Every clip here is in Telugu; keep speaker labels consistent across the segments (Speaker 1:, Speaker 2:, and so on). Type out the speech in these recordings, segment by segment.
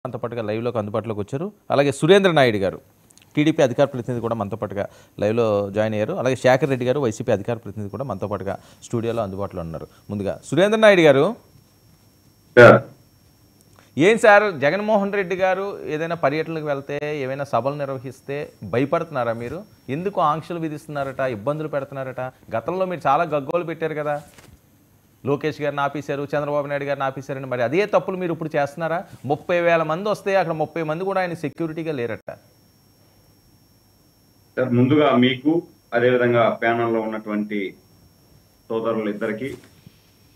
Speaker 1: మనతో పాటుగా లైవ్లోకి అందుబాటులోకి వచ్చారు. అలాగే సురేంద్ర నాయుడు గారు టీడీపీ అధికార ప్రతినిధి కూడా మనతో పాటుగా లైవ్లో జాయిన్ అయ్యారు. అలాగే శేఖర్ రెడ్డి గారు వైసీపీ అధికార ప్రతినిధి కూడా మనతో పాటుగా స్టూడియోలో అందుబాటులో ఉన్నారు. ముందుగా సురేంద్ర నాయుడు గారు, ఏం సార్ జగన్మోహన్ రెడ్డి గారు ఏదైనా పర్యటనకు వెళ్తే ఏమైనా సభలు నిర్వహిస్తే భయపడుతున్నారా మీరు? ఎందుకు ఆంక్షలు విధిస్తున్నారట, ఇబ్బందులు పెడుతున్నారట? గతంలో మీరు చాలా గగ్గోలు పెట్టారు కదా, లోకేష్ గారిని ఆపేశారు, చంద్రబాబు నాయుడు గారిని ఆపేశారని. మరి అదే తప్పులు మీరు ఇప్పుడు చేస్తున్నారా? 30,000 మంది వస్తే అక్కడ 30 మంది కూడా ఆయన సెక్యూరిటీగా లేరట.
Speaker 2: సార్, ముందుగా మీకు అదేవిధంగా ప్యానల్లో ఉన్నటువంటి సోదరులు ఇద్దరికి,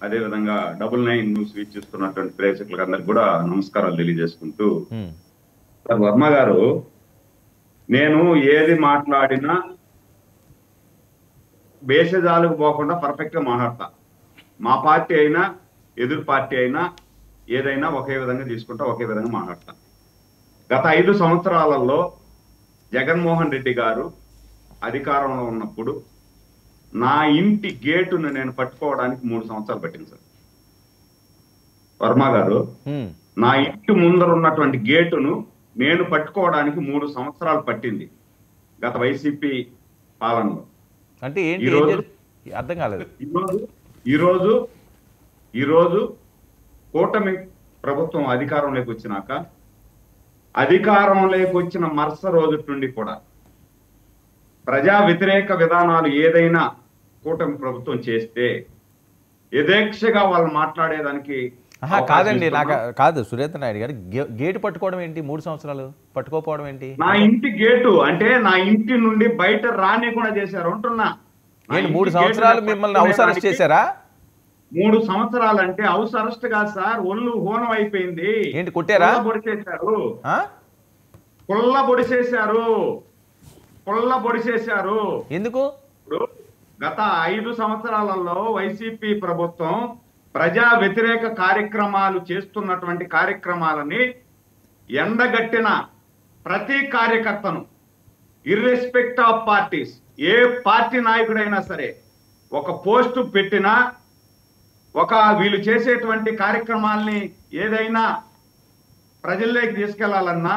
Speaker 2: అదేవిధంగా 99 న్యూస్ వీక్షిస్తున్నటువంటి ప్రేక్షకులకు అందరికి కూడా నమస్కారాలు తెలియజేసుకుంటూ, సార్ వర్మ గారు, నేను ఏది మాట్లాడినా భేషజాలకు పోకుండా పర్ఫెక్ట్ గా మాట్లాడతా. మా పార్టీ అయినా ఎదురు పార్టీ అయినా ఏదైనా ఒకే విధంగా తీసుకుంటా, ఒకే విధంగా మాట్లాడతా. గత 5 సంవత్సరాలలో జగన్మోహన్ రెడ్డి గారు అధికారంలో ఉన్నప్పుడు నా ఇంటి గేటును నేను పట్టుకోవడానికి 3 సంవత్సరాలు పట్టింది సార్. వర్మ గారు, నా ఇంటి ముందర ఉన్నటువంటి గేటును నేను పట్టుకోవడానికి 3 సంవత్సరాలు పట్టింది గత వైసీపీ పాలనలో. అంటే ఏంటి అర్థం కాలేదు. ఈరోజు కూటమి ప్రభుత్వం అధికారంలోకి వచ్చినాక, అధికారంలోకి వచ్చిన మరుస రోజు నుండి కూడా ప్రజా వ్యతిరేక విధానాలు ఏదైనా కూటమి ప్రభుత్వం చేస్తే యథేక్షగా వాళ్ళు మాట్లాడేదానికి
Speaker 1: కాదండి. నాకు కాదు సురేంద్ర నాయుడు గారు, గేటు పట్టుకోవడం ఏంటి? 3 సంవత్సరాలు పట్టుకోపోవడం ఏంటి?
Speaker 2: నా ఇంటి గేటు అంటే నా ఇంటి నుండి బయట రానికుండా చేశారు అంటున్నా.
Speaker 1: 3 సంవత్సరాలు మిమ్మల్ని హౌస్ అరెస్ట్ చేశారా?
Speaker 2: 3 సంవత్సరాలు అంటే హౌస్ అరెస్ట్ కాదు సార్, ఒళ్ళు హోనం అయిపోయింది.
Speaker 1: ఏంటి, కొట్టారా?
Speaker 2: పుల్ల పొడిచేశారు.
Speaker 1: ఎందుకు?
Speaker 2: గత 5 సంవత్సరాలలో వైసీపీ ప్రభుత్వం ప్రజా వ్యతిరేక కార్యక్రమాలు చేస్తున్నటువంటి కార్యక్రమాలని ఎండగట్టిన ప్రతి కార్యకర్తను, ఇర్రెస్పెక్ట్ ఆఫ్ పార్టీస్, ఏ పార్టీ నాయకుడైనా సరే, ఒక పోస్టు పెట్టినా, వీళ్ళు చేసేటువంటి కార్యక్రమాల్ని ఏదైనా ప్రజల్లోకి తీసుకెళ్లాలన్నా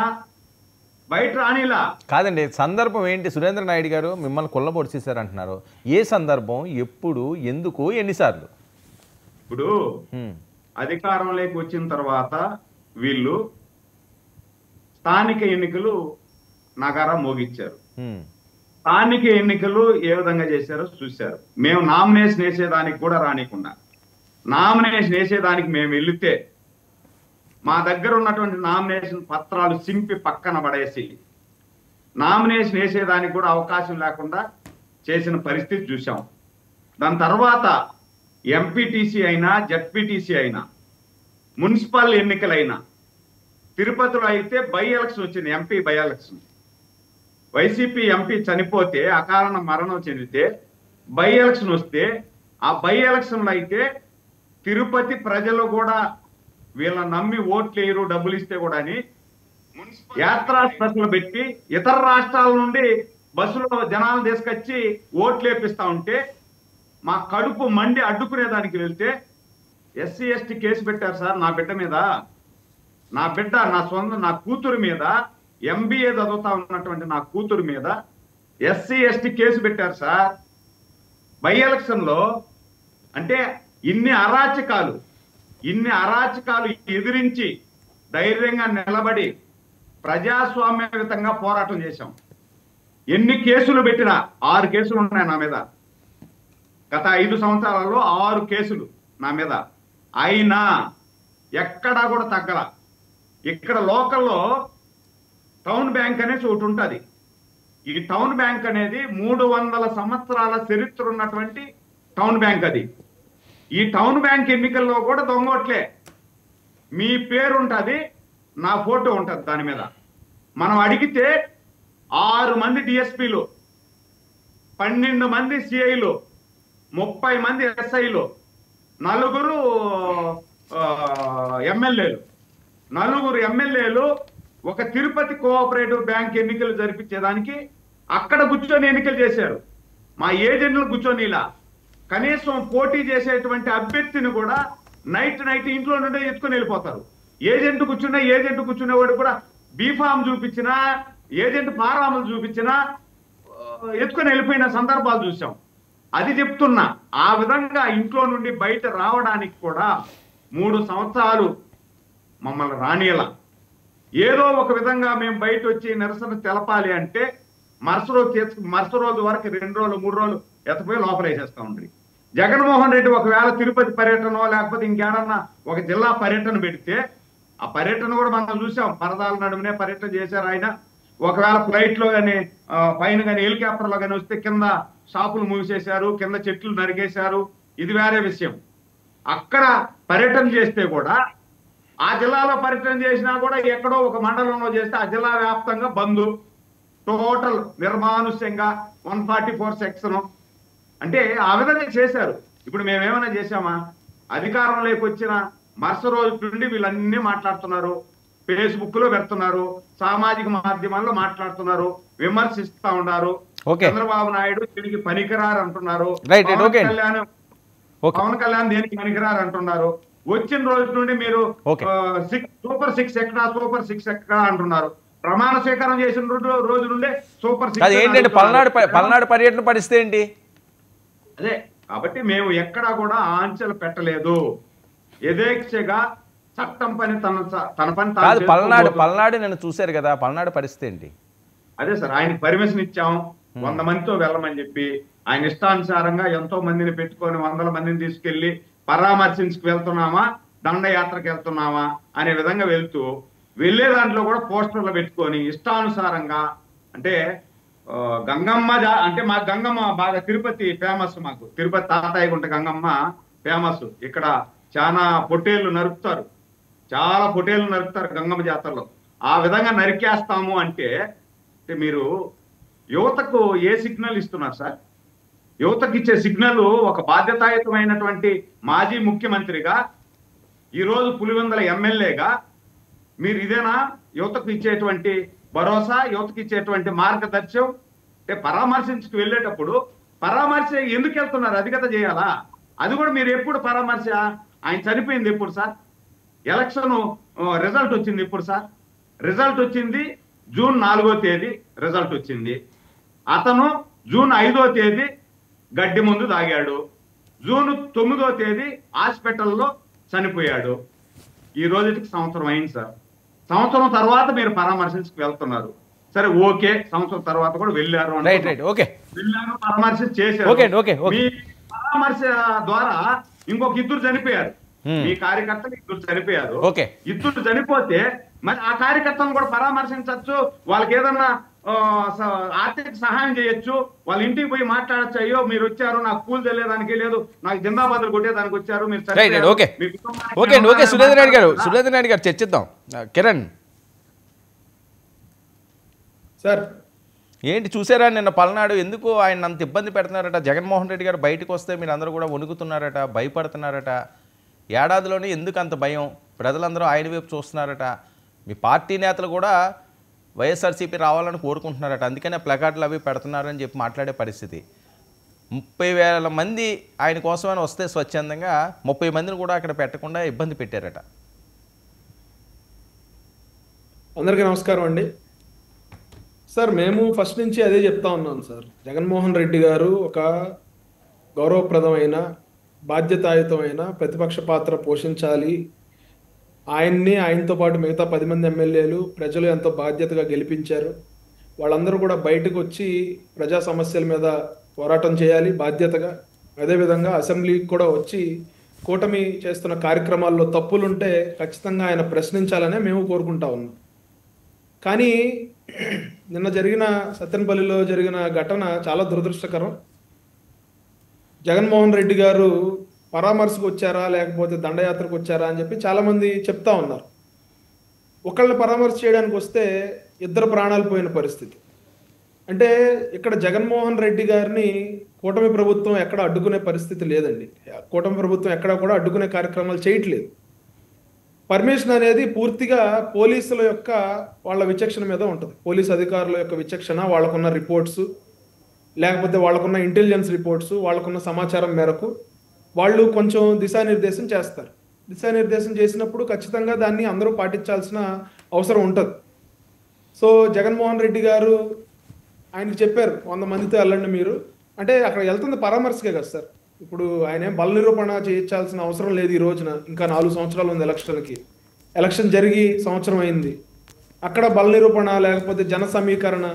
Speaker 2: బయట రానిలా.
Speaker 1: కాదండి, సందర్భం ఏంటి? సురేంద్ర నాయుడు గారు మిమ్మల్ని కొల్లబొడిచేశారు అంటున్నారు. ఏ సందర్భం, ఎప్పుడు, ఎందుకు, ఎన్నిసార్లు?
Speaker 2: ఇప్పుడు అధికారంలోకి వచ్చిన తర్వాత వీళ్ళు స్థానిక ఎన్నికలు నగారా మోగించారు. స్థానిక ఎన్నికలు ఏ విధంగా చేశారో చూశారు. మేము నామినేషన్ వేసేదానికి కూడా రానికుండా, నామినేషన్ వేసేదానికి మేము వెళితే మా దగ్గర ఉన్నటువంటి నామినేషన్ పత్రాలు సింపి పక్కన పడేసి నామినేషన్ వేసేదానికి కూడా అవకాశం లేకుండా చేసిన పరిస్థితి చూసాం. దాని తర్వాత ఎంపీటీసీ అయినా, జడ్పీటీసీ అయినా, మున్సిపల్ ఎన్నికలైనా, తిరుపతిలో అయితే బై ఎలక్షన్ వచ్చింది, MP by election. YCP MP చనిపోతే, అకారణ మరణం చెందితే బై ఎలక్షన్ వస్తే, ఆ బై ఎలక్షన్లో అయితే తిరుపతి ప్రజలు కూడా వీళ్ళని నమ్మి ఓట్లు వేయరు, డబ్బులు ఇస్తే కూడా అని యాత్రా బస్సులు పెట్టి ఇతర రాష్ట్రాల నుండి బస్సులో జనాలు తీసుకొచ్చి ఓట్లు వేపిస్తా ఉంటే మా కడుపు మండి అడ్డుకునేదానికి వెళ్తే ఎస్సీ ఎస్టీ కేసు పెట్టారు సార్. నా బిడ్డ మీద, నా కూతురు మీద, ఎంబీఏ చదువుతా ఉన్నటువంటి నా కూతురు మీద ఎస్సీ ఎస్టీ కేసు పెట్టారు సార్ బై ఎలక్షన్ లో. అంటే ఇన్ని అరాచకాలు ఎదిరించి ధైర్యంగా నిలబడి ప్రజాస్వామ్యయుతంగా పోరాటం చేశాం. ఎన్ని కేసులు పెట్టినా, 6 కేసులు ఉన్నాయి నా మీద. గత 5 సంవత్సరాలలో 6 కేసులు నా మీద. అయినా ఎక్కడా కూడా తగ్గల. ఇక్కడ లోకల్లో టౌన్ బ్యాంక్ అనేసి ఒకటి ఉంటుంది. ఈ టౌన్ బ్యాంక్ అనేది 300 సంవత్సరాల చరిత్ర ఉన్నటువంటి టౌన్ బ్యాంక్. అది ఈ టౌన్ బ్యాంక్ ఎన్నికల్లో కూడా దొంగోట్లే. మీ పేరు ఉంటుంది, నా ఫోటో ఉంటుంది దాని మీద. మనం అడిగితే 6 మంది డిఎస్పీలు, 12 మంది సిఐలు, 30 మంది ఎస్ఐలు, 4 ఎమ్మెల్యేలు, 4 ఎమ్మెల్యేలు ఒక తిరుపతి కోఆపరేటివ్ బ్యాంక్ ఎన్నికలు జరిపించేదానికి అక్కడ కూర్చొని ఎన్నికలు చేశారు. మా ఏజెంట్లు కూర్చొని ఇలా కనీసం పోటీ చేసేటువంటి అభ్యర్థిని కూడా నైట్ ఇంట్లో నుండే ఎత్తుకొని వెళ్ళిపోతారు. ఏజెంట్ కూర్చునేవాడు కూడా బీఫామ్ చూపించినా, ఏజెంట్ ఫారాములు చూపించినా ఎత్తుకొని వెళ్ళిపోయిన సందర్భాలు చూసాం. అది చెప్తున్నా, ఆ విధంగా ఇంట్లో నుండి బయట రావడానికి కూడా 3 సంవత్సరాలు మమ్మల్ని రానియలా. ఏదో ఒక విధంగా మేము బయట వచ్చి నిరసన తెలపాలి అంటే మరుస రోజు వరకు 2 రోజులు 3 రోజులు ఎత్తపోయి లోపల వేసేస్తా ఉండ్రి. జగన్మోహన్ రెడ్డి ఒకవేళ తిరుపతి పర్యటన లేకపోతే ఇంకేడన్నా ఒక జిల్లా పర్యటన పెడితే, ఆ పర్యటన కూడా మనం చూసాం, పరదాల నడుమనే పర్యటన చేశారు ఆయన. ఒకవేళ ఫ్లైట్ లో కానీ పైన కానీ హెలికాప్టర్ లో కానీ వస్తే కింద షాపులు మూసేశారు, కింద చెట్లు నరికేశారు, ఇది వేరే విషయం. అక్కడ పర్యటన చేస్తే కూడా, ఆ జిల్లాలో పర్యటన చేసినా కూడా ఎక్కడో ఒక మండలంలో చేస్తే ఆ జిల్లా వ్యాప్తంగా బంద్, టోటల్ నిర్మానుష్యంగా 144 సెక్షన్ అంటే ఆ విధంగా చేశారు. ఇప్పుడు మేమేమైనా చేశామా? అధికారంలోకి వచ్చిన మరుస రోజు నుండి వీళ్ళన్నీ మాట్లాడుతున్నారు, ఫేస్బుక్ లో పెడుతున్నారు, సామాజిక మాధ్యమాల్లో మాట్లాడుతున్నారు, విమర్శిస్తా ఉన్నారు. చంద్రబాబు నాయుడు దీనికి పనికిరారు అంటున్నారు, పవన్ కళ్యాణ్ దేనికి పనికిరారు అంటున్నారు. వచ్చిన రోజు నుండి మీరు సూపర్ 6 ఎక్కడ అంటున్నారు. ప్రమాణ స్వీకారం చేసిన రోజు నుండే సూపర్ 6
Speaker 1: ఏంటంటే పల్నాడు పర్యటన పరిస్థితి ఏంటి?
Speaker 2: అదే కాబట్టి మేము ఎక్కడా కూడా ఆంక్షలు పెట్టలేదు. యథేచ్ఛగా చట్టం పని తన పని
Speaker 1: పల్నాడు నేను చూశారు కదా, పల్నాడు పరిస్థితి ఏంటి?
Speaker 2: అదే సార్, ఆయనకి పర్మిషన్ ఇచ్చాం 100 మందితో వెళ్ళమని చెప్పి. ఆయన ఇష్టానుసారంగా ఎంతో మందిని పెట్టుకొని 100 మందిని తీసుకెళ్లి పరామర్శించుకు వెళ్తున్నామా, దండయాత్రకు వెళ్తున్నామా అనే విధంగా వెళ్లే దాంట్లో కూడా పోస్టర్లు పెట్టుకొని ఇష్టానుసారంగా, అంటే గంగమ్మ అంటే మా గంగమ్మ బాగా తిరుపతి ఫేమస్, మాకు తిరుపతి తాతాయి గుంట గంగమ్మ ఫేమస్. ఇక్కడ చాలా పొట్టేళ్లు నరుకుతారు, చాలా పొట్టేళ్లు నరుకుతారు గంగమ్మ జాతరలో. ఆ విధంగా నరికేస్తాము అంటే మీరు యువతకు ఏ సిగ్నల్ ఇస్తున్నారు సార్? యువతకు ఇచ్చే సిగ్నల్, ఒక బాధ్యతాయుతమైనటువంటి మాజీ ముఖ్యమంత్రిగా, ఈరోజు పులివెందుల ఎమ్మెల్యేగా మీరు ఇదేనా యువతకు ఇచ్చేటువంటి భరోసా, యువతకు ఇచ్చేటువంటి మార్గదర్శనం? అంటే పరామర్శించుకు వెళ్ళేటప్పుడు పరామర్శ ఎందుకు వెళ్తున్నారు? అధిగత చేయాలా? అది కూడా మీరు ఎప్పుడు పరామర్శ? ఆయన చనిపోయింది ఎప్పుడు సార్? ఎలక్షన్ రిజల్ట్ వచ్చింది ఎప్పుడు సార్? రిజల్ట్ వచ్చింది జూన్ 4వ తేదీ రిజల్ట్ వచ్చింది. అతను జూన్ 5వ తేదీ గడ్డి ముందు తాగాడు, జూన్ 9వ తేదీ హాస్పిటల్లో చనిపోయాడు. ఈ రోజుకి సంవత్సరం అయింది సార్. సంవత్సరం తర్వాత మీరు పరామర్శించుకు వెళ్తున్నారు. సరే ఓకే, సంవత్సరం తర్వాత కూడా వెళ్ళారు, వెళ్ళారు, పరామర్శ చేశారు. మీ పరామర్శ ద్వారా ఇంకొక 2 చనిపోయారు, మీ కార్యకర్తలు 2 చనిపోయారు. 2 చనిపోతే మరి ఆ కార్యకర్తలను కూడా పరామర్శించవచ్చు, వాళ్ళకి ఏదన్నా ఆర్థిక సహాయం చేయొచ్చు, వాళ్ళ ఇంటికి పోయి మాట్లాడచ్చు. అయ్యో మీరు వచ్చారు, నాకు కూల్ తెలియడానికి లేదు, నాకు జిందాబాద్లు కొట్టేదానికి వచ్చారు, మీరు
Speaker 1: సురేంద్ర నాయుడు గారు చర్చిద్దాం. కిరణ్
Speaker 3: సార్,
Speaker 1: ఏంటి చూసారా నిన్న పల్నాడు? ఎందుకు ఆయన అంత ఇబ్బంది పెడుతున్నారట? జగన్మోహన్ రెడ్డి గారు బయటకు వస్తే మీరు అందరూ కూడా వణుకుతున్నారట, భయపడుతున్నారట. ఏడాదిలోనే ఎందుకు అంత భయం? ప్రజలందరూ ఆయన వైపు చూస్తున్నారట. మీ పార్టీ నేతలు కూడా వైఎస్ఆర్సీపీ రావాలని కోరుకుంటున్నారట, అందుకనే ప్లకార్డులు అవి పెడుతున్నారని చెప్పి మాట్లాడే పరిస్థితి. 30,000 మంది ఆయన కోసమని వస్తే స్వచ్ఛందంగా 30 మందిని కూడా అక్కడ పెట్టకుండా ఇబ్బంది పెట్టారట.
Speaker 3: అందరికీ నమస్కారం అండి. సార్, మేము ఫస్ట్ నుంచి అదే చెప్తా ఉన్నాం సార్. జగన్మోహన్ రెడ్డి గారు ఒక గౌరవప్రదమైన, బాధ్యతాయుతమైన ప్రతిపక్ష పాత్ర పోషించాలి. ఆయనతో పాటు మిగతా 10 మంది ఎమ్మెల్యేలు ప్రజలు ఎంతో బాధ్యతగా గెలిపించారు. వాళ్ళందరూ కూడా బయటకు వచ్చి ప్రజా సమస్యల మీద పోరాటం చేయాలి బాధ్యతగా. అదేవిధంగా అసెంబ్లీకి కూడా వచ్చి కూటమి చేస్తున్న కార్యక్రమాల్లో తప్పులుంటే ఖచ్చితంగా ఆయన ప్రశ్నించాలనే మేము కోరుకుంటా ఉన్నాం. కానీ నిన్న సత్తెనపల్లిలో జరిగిన ఘటన చాలా దురదృష్టకరం. జగన్మోహన్ రెడ్డి గారు పరామర్శకు వచ్చారా లేకపోతే దండయాత్రకు వచ్చారా అని చెప్పి చాలామంది చెప్తా ఉన్నారు. ఒకళ్ళని పరామర్శ చేయడానికి వస్తే 2 ప్రాణాలు పోయిన పరిస్థితి. అంటే ఇక్కడ జగన్మోహన్ రెడ్డి గారిని కూటమి ప్రభుత్వం ఎక్కడ అడ్డుకునే పరిస్థితి లేదండి. కూటమి ప్రభుత్వం ఎక్కడ కూడా అడ్డుకునే కార్యక్రమాలు చేయట్లేదు. పర్మిషన్ అనేది పూర్తిగా పోలీసుల యొక్క వాళ్ళ విచక్షణ మీద ఉంటుంది. పోలీసు అధికారుల యొక్క విచక్షణ, వాళ్ళకున్న రిపోర్ట్స్, లేకపోతే వాళ్ళకున్న ఇంటెలిజెన్స్ రిపోర్ట్స్, వాళ్ళకున్న సమాచారం మేరకు వాళ్ళు కొంచెం దిశానిర్దేశం చేస్తారు. దిశానిర్దేశం చేసినప్పుడు ఖచ్చితంగా దాన్ని అందరూ పాటించాల్సిన అవసరం ఉంటుంది. సో జగన్మోహన్ రెడ్డి గారు ఆయనకి చెప్పారు 100 మందితో వెళ్ళండి మీరు, అంటే అక్కడ వెళ్తుంది పరామర్శకే కదా సార్. ఇప్పుడు ఆయన ఏం బల నిరూపణ చేయించాల్సిన అవసరం లేదు. ఈ రోజున ఇంకా 4 సంవత్సరాలు ఉంది ఎలక్షన్కి. ఎలక్షన్ జరిగి సంవత్సరం అయింది. అక్కడ బల నిరూపణ లేకపోతే జన సమీకరణ.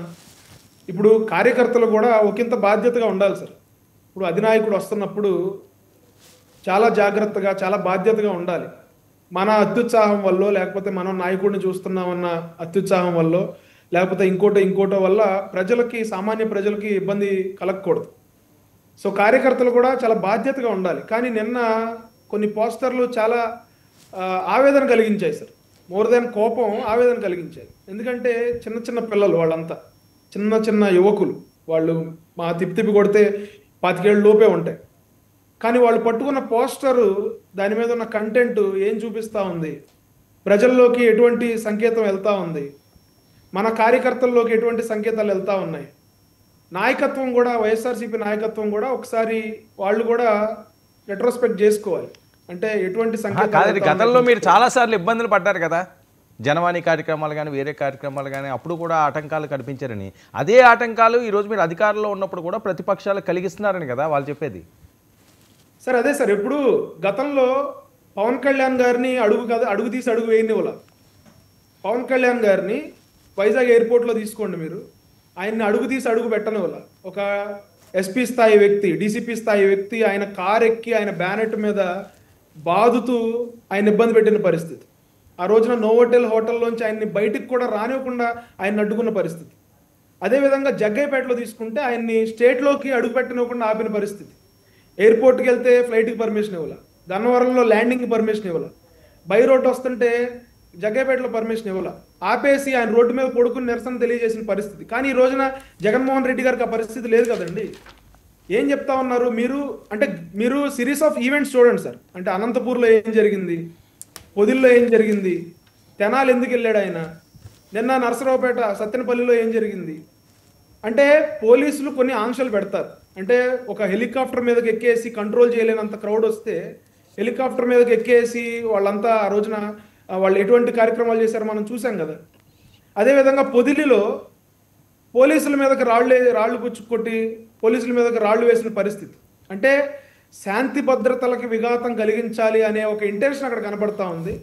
Speaker 3: ఇప్పుడు కార్యకర్తలు కూడా ఒకంత బాధ్యతగా ఉండాలి సార్. ఇప్పుడు అధినాయకుడు వస్తున్నప్పుడు చాలా జాగ్రత్తగా చాలా బాధ్యతగా ఉండాలి. మన అత్యుత్సాహం వల్ల లేకపోతే మనం నాయకుడిని చూస్తున్నామన్న అత్యుత్సాహం వల్ల లేకపోతే ఇంకోటో వల్ల ప్రజలకి, సామాన్య ప్రజలకి ఇబ్బంది కలగకూడదు. సో కార్యకర్తలు కూడా చాలా బాధ్యతగా ఉండాలి. కానీ నిన్న కొన్ని పోస్టర్లు చాలా ఆవేదన కలిగించాయి సార్. మోర్ దాన్ కోపం, ఆవేదన కలిగించాయి. ఎందుకంటే చిన్న పిల్లలు, వాళ్ళంతా చిన్న యువకులు, వాళ్ళు మా తిప్పి కొడితే 25 ఏళ్ళ లోపే ఉంటాయి. కానీ వాళ్ళు పట్టుకున్న పోస్టరు, దాని మీద ఉన్న కంటెంట్ ఏం చూపిస్తూ ఉంది, ప్రజల్లోకి ఎటువంటి సంకేతం వెళ్తూ ఉంది, మన కార్యకర్తల్లోకి ఎటువంటి సంకేతాలు వెళ్తూ ఉన్నాయి. నాయకత్వం కూడా, వైఎస్ఆర్సీపీ నాయకత్వం కూడా ఒకసారి వాళ్ళు కూడా రెట్రోస్పెక్ట్ చేసుకోవాలి. అంటే ఎటువంటి సంకేతాలు.
Speaker 1: గతంలో మీరు చాలాసార్లు ఇబ్బందులు పడ్డారు కదా, జనవాణి కార్యక్రమాలు కానీ వేరే కార్యక్రమాలు కానీ, అప్పుడు కూడా ఆటంకాలు కనిపించారని. అదే ఆటంకాలు ఈరోజు మీరు అధికారంలో ఉన్నప్పుడు కూడా ప్రతిపక్షాలు కలిగిస్తున్నారని కదా వాళ్ళు చెప్పేది.
Speaker 3: సార్ అదే సార్, ఇప్పుడు గతంలో పవన్ కళ్యాణ్ గారిని అడుగు తీసి అడుగు వేయనివ్వాల. పవన్ కళ్యాణ్ గారిని వైజాగ్ ఎయిర్పోర్ట్లో తీసుకోండి మీరు, ఆయన్ని అడుగు తీసి అడుగు పెట్టనివ్వాల. ఒక ఎస్పీ స్థాయి వ్యక్తి, డీసీపీ స్థాయి వ్యక్తి ఆయన కార్ ఎక్కి ఆయన బ్యానెట్ మీద బాదుతూ ఆయన ఇబ్బంది పెట్టిన పరిస్థితి. ఆ రోజున నోవోటెల్ హోటల్లోంచి ఆయన్ని బయటికి కూడా రానివ్వకుండా ఆయన అడ్డుకున్న పరిస్థితి. అదేవిధంగా జగ్గయ్యపేటలో తీసుకుంటే ఆయన్ని స్టేట్లోకి అడుగు పెట్టనివ్వకుండా ఆపిన పరిస్థితి. ఎయిర్పోర్ట్కి వెళ్తే ఫ్లైట్కి పర్మిషన్ ఇవ్వాల, గన్నవరంలో ల్యాండింగ్కి పర్మిషన్ ఇవ్వాల, బై రోడ్ వస్తుంటే జగ్గయ్యపేటలో పర్మిషన్ ఇవ్వాల, ఆపేసి ఆయన రోడ్డు మీద పడుకుని నిరసన తెలియజేసిన పరిస్థితి. కానీ ఈ రోజున జగన్మోహన్ రెడ్డి గారికి ఆ పరిస్థితి లేదు కదండి. ఏం చెప్తా ఉన్నారు మీరు అంటే, మీరు సిరీస్ ఆఫ్ ఈవెంట్స్ చూడండి సార్. అంటే అనంతపూర్లో ఏం జరిగింది, పొదిల్లో ఏం జరిగింది, తెనాలి ఎందుకు వెళ్ళాడు ఆయన, నిన్న నరసరావుపేట సత్తెనపల్లిలో ఏం జరిగింది. అంటే పోలీసులు కొన్ని ఆంక్షలు పెడతారు. అంటే ఒక హెలికాప్టర్ మీదకి ఎక్కేసి కంట్రోల్ చేయలేనంత క్రౌడ్ వస్తే హెలికాప్టర్ మీదకి ఎక్కేసి వాళ్ళంతా ఆ రోజున వాళ్ళు ఎటువంటి కార్యక్రమాలు చేశారో మనం చూసాం కదా. అదేవిధంగా పొదిలిలో పోలీసుల మీదకి రాళ్ళు పుచ్చుకొట్టి పోలీసుల మీదకి రాళ్ళు వేసిన పరిస్థితి. అంటే శాంతి భద్రతలకి విఘాతం కలిగించాలి అనే ఒక ఇంటెన్షన్ అక్కడ కనబడతా ఉంది.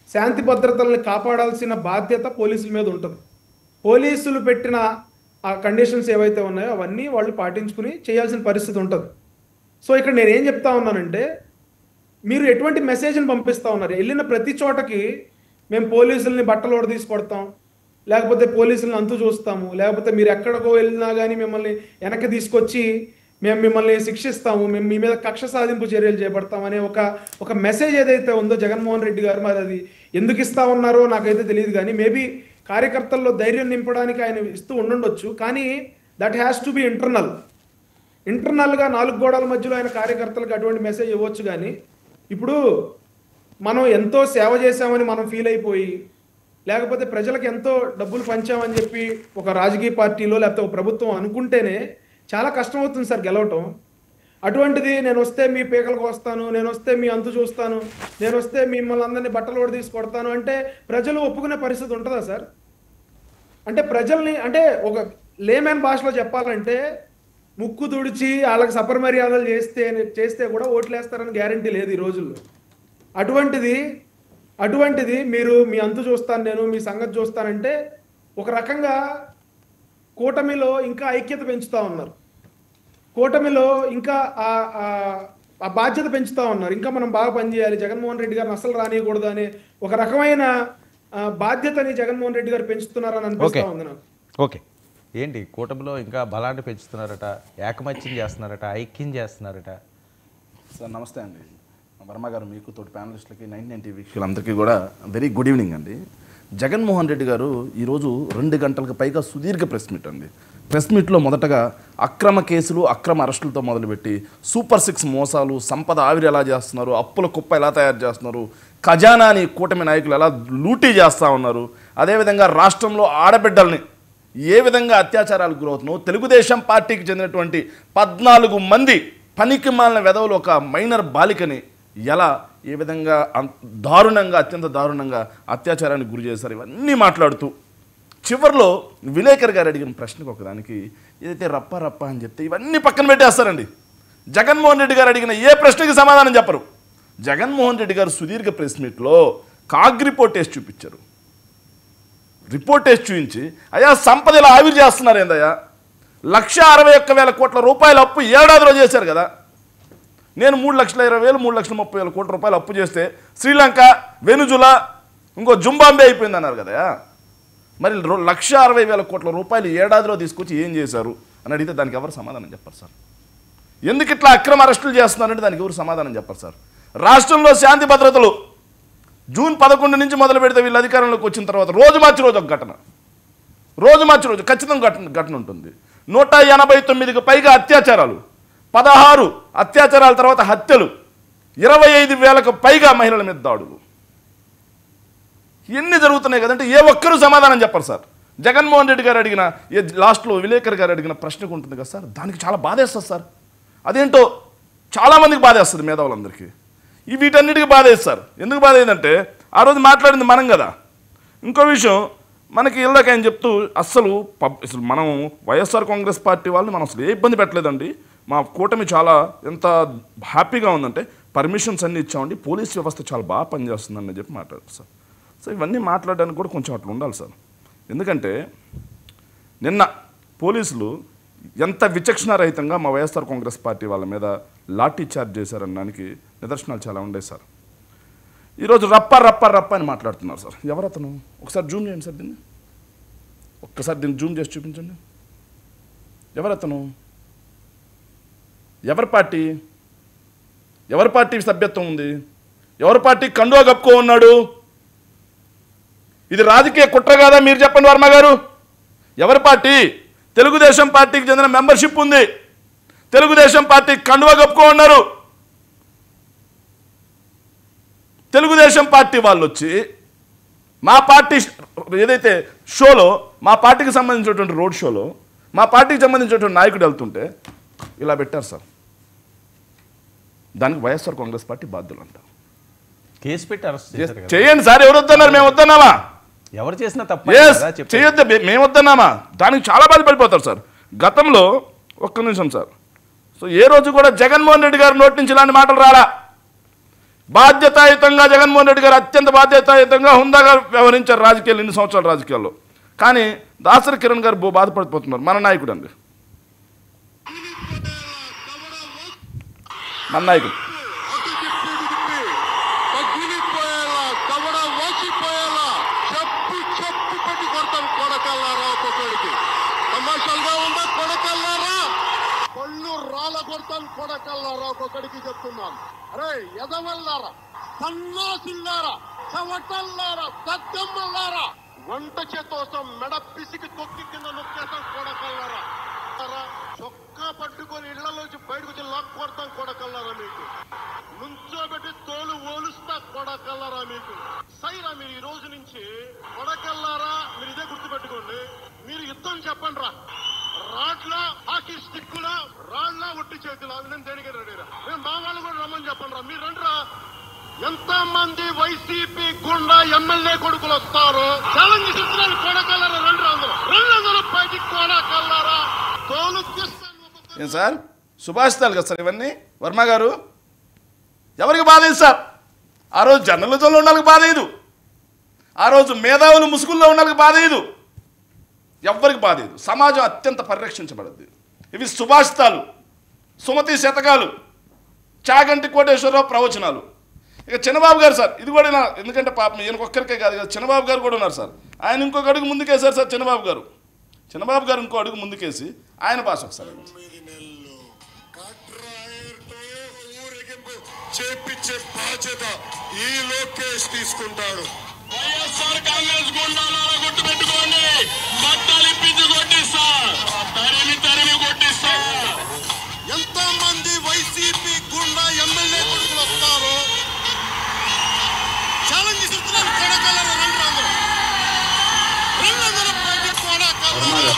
Speaker 3: శాంతి భద్రతల్ని కాపాడాల్సిన బాధ్యత పోలీసుల మీద ఉంటుంది. పోలీసులు పెట్టిన ఆ కండిషన్స్ ఏవైతే ఉన్నాయో అవన్నీ వాళ్ళు పాటించుకుని చేయాల్సిన పరిస్థితి ఉంటుంది. సో ఇక్కడ నేను ఏం చెప్తా ఉన్నానంటే, మీరు ఎటువంటి మెసేజ్ని పంపిస్తూ ఉన్నారు. వెళ్ళిన ప్రతి చోటకి మేము పోలీసుల్ని బట్టలు తీసి కొడతాం, లేకపోతే పోలీసులను అంతు చూస్తాము, లేకపోతే మీరు ఎక్కడికో వెళ్ళినా కానీ మిమ్మల్ని వెనక్కి తీసుకొచ్చి మేము మిమ్మల్ని శిక్షిస్తాము, మేము మీ మీద కక్ష సాధింపు చర్యలు చేపడతాం అనే ఒక మెసేజ్ ఏదైతే ఉందో జగన్మోహన్ రెడ్డి గారు, మరి అది ఎందుకు ఇస్తా ఉన్నారో నాకైతే తెలియదు. కానీ మేబీ కార్యకర్తల్లో ధైర్యం నింపడానికి ఆయన ఇస్తూ ఉండుండొచ్చు. కానీ దట్ హ్యాస్ టు బి ఇంటర్నల్గా 4 గోడల మధ్యలో ఆయన కార్యకర్తలకు అటువంటి మెసేజ్ ఇవ్వచ్చు. కానీ ఇప్పుడు మనం ఎంతో సేవ చేశామని మనం ఫీల్ అయిపోయి, లేకపోతే ప్రజలకు ఎంతో డబ్బులు పంచామని చెప్పి ఒక రాజకీయ పార్టీలో లేకపోతే ఒక ప్రభుత్వం అనుకుంటేనే చాలా కష్టమవుతుంది సార్ గెలవటం. అటువంటిది నేను వస్తే మీ పీకలకు వస్తాను, నేను వస్తే మీ అంతు చూస్తాను, నేను వస్తే మిమ్మల్ని అందరినీ బట్టలు తీసి కొడతాను అంటే ప్రజలు ఒప్పుకునే పరిస్థితి ఉంటుందా సార్? అంటే ప్రజల్ని, అంటే ఒక లేమెన్ భాషలో చెప్పాలంటే ముక్కు తుడిచి వాళ్ళకి సపరిమర్యాదలు చేస్తే కూడా ఓట్లేస్తారని గ్యారంటీ లేదు ఈ రోజుల్లో. అటువంటిది మీరు మీ అంతు చూస్తాను, నేను మీ సంగతి చూస్తానంటే ఒక రకంగా కూటమిలో ఇంకా ఐక్యత పెంచుతూ ఉన్నారు, కూటమిలో ఇంకా ఆ బాధ్యత పెంచుతూ ఉన్నారు. ఇంకా మనం బాగా పనిచేయాలి, జగన్మోహన్ రెడ్డి గారిని అసలు రానియకూడదు అనే ఒక రకమైన బాధ్యతని జగన్మోహన్ రెడ్డి గారు పెంచుతున్నారని అనిపిస్తూ ఉంది నాకు.
Speaker 1: ఓకే, ఏంటి కూటమిలో ఇంకా బలాన్ని పెంచుతున్నారట, ఏకమత్యం చేస్తున్నారట, ఐక్యం చేస్తున్నారట?
Speaker 4: సార్ నమస్తే అండి, వర్మ గారు, మీకు తోటి ప్యానలిస్టులకి 99 టీవీ వీక్షకులందరికీ కూడా వెరీ గుడ్ ఈవినింగ్ అండి. జగన్మోహన్ రెడ్డి గారు ఈరోజు 2 గంటలకు పైగా సుదీర్ఘ ప్రెస్ మీట్ అండి. ప్రెస్ మీట్లో మొదటగా అక్రమ కేసులు, అక్రమ అరెస్టులతో మొదలుపెట్టి సూపర్ 6 మోసాలు, సంపద ఆవిరి ఎలా చేస్తున్నారు, అప్పుల కుప్ప ఎలా తయారు చేస్తున్నారు, ఖజానాని కూటమి నాయకులు ఎలా లూటీ చేస్తూ ఉన్నారు, అదేవిధంగా రాష్ట్రంలో ఆడబిడ్డల్ని ఏ విధంగా అత్యాచారాలకు గురవుతున్నావు, తెలుగుదేశం పార్టీకి చెందినటువంటి 14 మంది పనికి మాలిన వెధవులు ఒక మైనర్ బాలికని ఎలా ఏ విధంగా దారుణంగా అత్యంత దారుణంగా అత్యాచారానికి గురి చేశారు ఇవన్నీ మాట్లాడుతూ చివరిలో విలేకర్ గారు అడిగిన ప్రశ్నకు ఒకదానికి ఏదైతే రప్ప రప్ప అని చెప్తే ఇవన్నీ పక్కన పెట్టేస్తారండి. జగన్మోహన్ రెడ్డి గారు అడిగిన ఏ ప్రశ్నకి సమాధానం చెప్పరు. జగన్మోహన్ రెడ్డి గారు సుదీర్ఘ ప్రెస్ మీట్లో కాగ్ రిపోర్ట్ వేసి చూపించారు. రిపోర్ట్ వేసి చూపించి అయ్యా సంపద ఇలా ఆవిరి చేస్తున్నారు ఏందయ్యా, 1,61,000 కోట్ల రూపాయల అప్పు ఏడాదిలో చేశారు కదా. నేను 3,20,000 3,30,000 కోట్ల రూపాయలు అప్పు చేస్తే శ్రీలంక, వెనుజులా, ఇంకో జుంబాంబే అయిపోయింది అన్నారు కదా. మరి 1,60,000 కోట్ల రూపాయలు ఏడాదిలో తీసుకొచ్చి ఏం చేశారు అని అడిగితే దానికి ఎవరు సమాధానం చెప్పరు సార్. ఎందుకు ఇట్లా అక్రమ అరెస్టులు చేస్తున్నారంటే దానికి ఎవరు సమాధానం చెప్పరు సార్. రాష్ట్రంలో శాంతి భద్రతలు జూన్ 11 నుంచి మొదలు పెడితే వీళ్ళు అధికారంలోకి వచ్చిన తర్వాత రోజు మార్చి రోజు ఒక ఘటన, రోజు మార్చి రోజు ఖచ్చితంగా ఘటన ఉంటుంది. 189కి పైగా అత్యాచారాలు, 16 అత్యాచారాల తర్వాత హత్యలు, 25,000కు పైగా మహిళల మీద దాడులు ఎన్ని జరుగుతున్నాయి కదంటే ఏ ఒక్కరూ సమాధానం చెప్పరు సార్. జగన్మోహన్ రెడ్డి గారు అడిగిన లాస్ట్లో విలేకర్ గారు అడిగిన ప్రశ్నకు ఉంటుంది కదా సార్, దానికి చాలా బాధేస్తుంది సార్. అదేంటో చాలామందికి బాధేస్తుంది, మేధావులందరికీ. వీటన్నిటికీ బాధేస్తారు. ఎందుకు బాధ ఏంటంటే ఆ రోజు మాట్లాడింది మనం కదా. ఇంకో విషయం మనకి ఇళ్ళకి ఆయన చెప్తూ అసలు మనం వైఎస్ఆర్ కాంగ్రెస్ పార్టీ వాళ్ళని మనం అసలు ఏ ఇబ్బంది పెట్టలేదండి, మా కూటమి చాలా ఎంత హ్యాపీగా ఉందంటే పర్మిషన్స్ అన్నీ ఇచ్చామండి, పోలీస్ వ్యవస్థ చాలా బాగా పనిచేస్తుందని చెప్పి మాట్లాడారు సార్. సో ఇవన్నీ మాట్లాడడానికి కూడా కొంచెం అట్లా ఉండాలి సార్. ఎందుకంటే నిన్న పోలీసులు ఎంత విచక్షణారహితంగా మా వైఎస్ఆర్ కాంగ్రెస్ పార్టీ వాళ్ళ మీద లాఠీ చార్జ్ చేశారనడానికి నిదర్శనాలు చాలా ఉండే సార్. ఈరోజు రప్ప రప్ప రప్ప అని మాట్లాడుతున్నారు సార్. ఎవరతను ఒకసారి జూమ్ చేయండి సార్, దీన్ని ఒక్కసారి దీన్ని జూమ్ చేసి చూపించండి. ఎవరతను, ఎవరి పార్టీ సభ్యత్వం ఉంది, ఎవరి పార్టీ కండువా కప్పుకో ఉన్నాడు? ఇది రాజకీయ కుట్ర కాదా మీరు చెప్పండి వర్మ గారు. ఎవరి పార్టీ? తెలుగుదేశం పార్టీకి చెందిన మెంబర్షిప్ ఉంది, తెలుగుదేశం పార్టీ కండువా కప్పుకో ఉన్నారు. తెలుగుదేశం పార్టీ వాళ్ళు వచ్చి మా పార్టీ ఏదైతే షోలో, మా పార్టీకి సంబంధించినటువంటి రోడ్ షోలో మా పార్టీకి సంబంధించినటువంటి నాయకుడు వెళ్తుంటే ఇలా పెట్టారు సార్. దానికి వైఎస్ఆర్ కాంగ్రెస్ పార్టీ బాధ్యులు అంటారు.
Speaker 1: కేసు పెట్టి అరెస్ట్
Speaker 4: చేయండి సార్. ఎవరు వద్దన్నారు? మేము వద్దన్నామా?
Speaker 1: ఎవరు చేసినా తప్ప
Speaker 4: చేయొద్దు, మేము వద్దన్నామా? దానికి చాలా బాధపడిపోతారు సార్. గతంలో ఒక్క నిమిషం సార్. సో ఏ రోజు కూడా జగన్మోహన్ రెడ్డి గారి నోటి నుంచి ఇలాంటి మాటలు రాలా. బాధ్యతాయుతంగా జగన్మోహన్ రెడ్డి గారు అత్యంత బాధ్యతాయుతంగా హుందాగా వ్యవహరించారు రాజకీయాలు, ఇన్ని సంవత్సరాల రాజకీయాల్లో. కానీ దాసరి కిరణ్ గారు బాధపడిపోతున్నారు. మన నాయకుడు అండి, మన నాయకుడు
Speaker 5: కొడకల్లారా ఒక్కొక్కడికి చెప్తున్నాను. అరే ఎదవల్లారా, సన్నాసిల్లారా, చవటల్లారా, దద్దమ్మల్లారా, వంట చేతోసం మెడ పిసికి తొక్కి కింద నొక్కేస్తాం కొడకల్లారా. చొక్కా పట్టుకొని ఇళ్లలోంచి బయటకు వచ్చి లాక్ కొడతాం కొడకల్లారా. మీకు నుంచోబెట్టి తోలు ఓలుస్తా కొడకల్లారా. మీకు సైరా మీరు ఈ రోజు నుంచి కొడకల్లారా. మీరు ఇదే గుర్తుపెట్టుకోండి. మీరు యుద్ధం చెప్పండి రా, రాడ్ల హాకీ స్టిక్కుల రాళ్ల ఒట్టి చేతుల నేను దేనికి రెడీరా. మేము మా వాళ్ళు కూడా రమ్మని చెప్పండి రా. మీరు రండి రా. ఎంత మంది వైసీపీ గుండా ఎమ్మెల్యే కొడుకులు వస్తారో ఛాలెంజ్ ఇస్తున్నాను కొడకల్లారా. రండి రా, అందరూ 200 పైకి కొడకల్లారా. తోలు
Speaker 4: ఏం సార్ సుభాషితాలు కదా సార్ ఇవన్నీ? వర్మ గారు ఎవరికి బాధేది సార్? ఆ రోజు జర్నలిజంలో ఉన్న వాళ్ళకి బాధేదు, ఆ రోజు మేధావులు ముసుగుల్లో ఉన్న వాళ్ళకి బాధేదు, ఎవ్వరికి బాధేదు. సమాజం అత్యంత పరిరక్షించబడద్ది. ఇవి సుభాషితాలు, సుమతి శతకాలు, చాగంటి కోటేశ్వరరావు ప్రవచనాలు. ఇక చంద్రబాబు గారు సార్, ఇది కూడా ఎందుకంటే పాపం ఈయనకు ఒక్కరికే కాదు కదా, చంద్రబాబు గారు కూడా ఉన్నారు సార్. ఆయన ఇంకొక అడుగు ముందుకేశారు సార్. చంద్రబాబు గారు ఇంకో అడుగు ముందుకేసి ఆయన భాష ఒకసారి
Speaker 5: చేపించే బాధ్యత ఈ లోకేష్ తీసుకుంటాడు. వైఎస్ఆర్ కాంగ్రెస్ గుండాలను గుర్తు పెట్టుకోండి. బట్టలు ఇప్పించి కొట్టిస్తా, తరిమి కొట్టిస్తా. ఎంత మంది వైసీపీ గుండా ఎమ్మెల్యే కొడుకులు వస్తారో ఛాలెంజ్ ఇస్తున్నాను కొడకల్లారా. 200 పైకి కొడకల్లారా.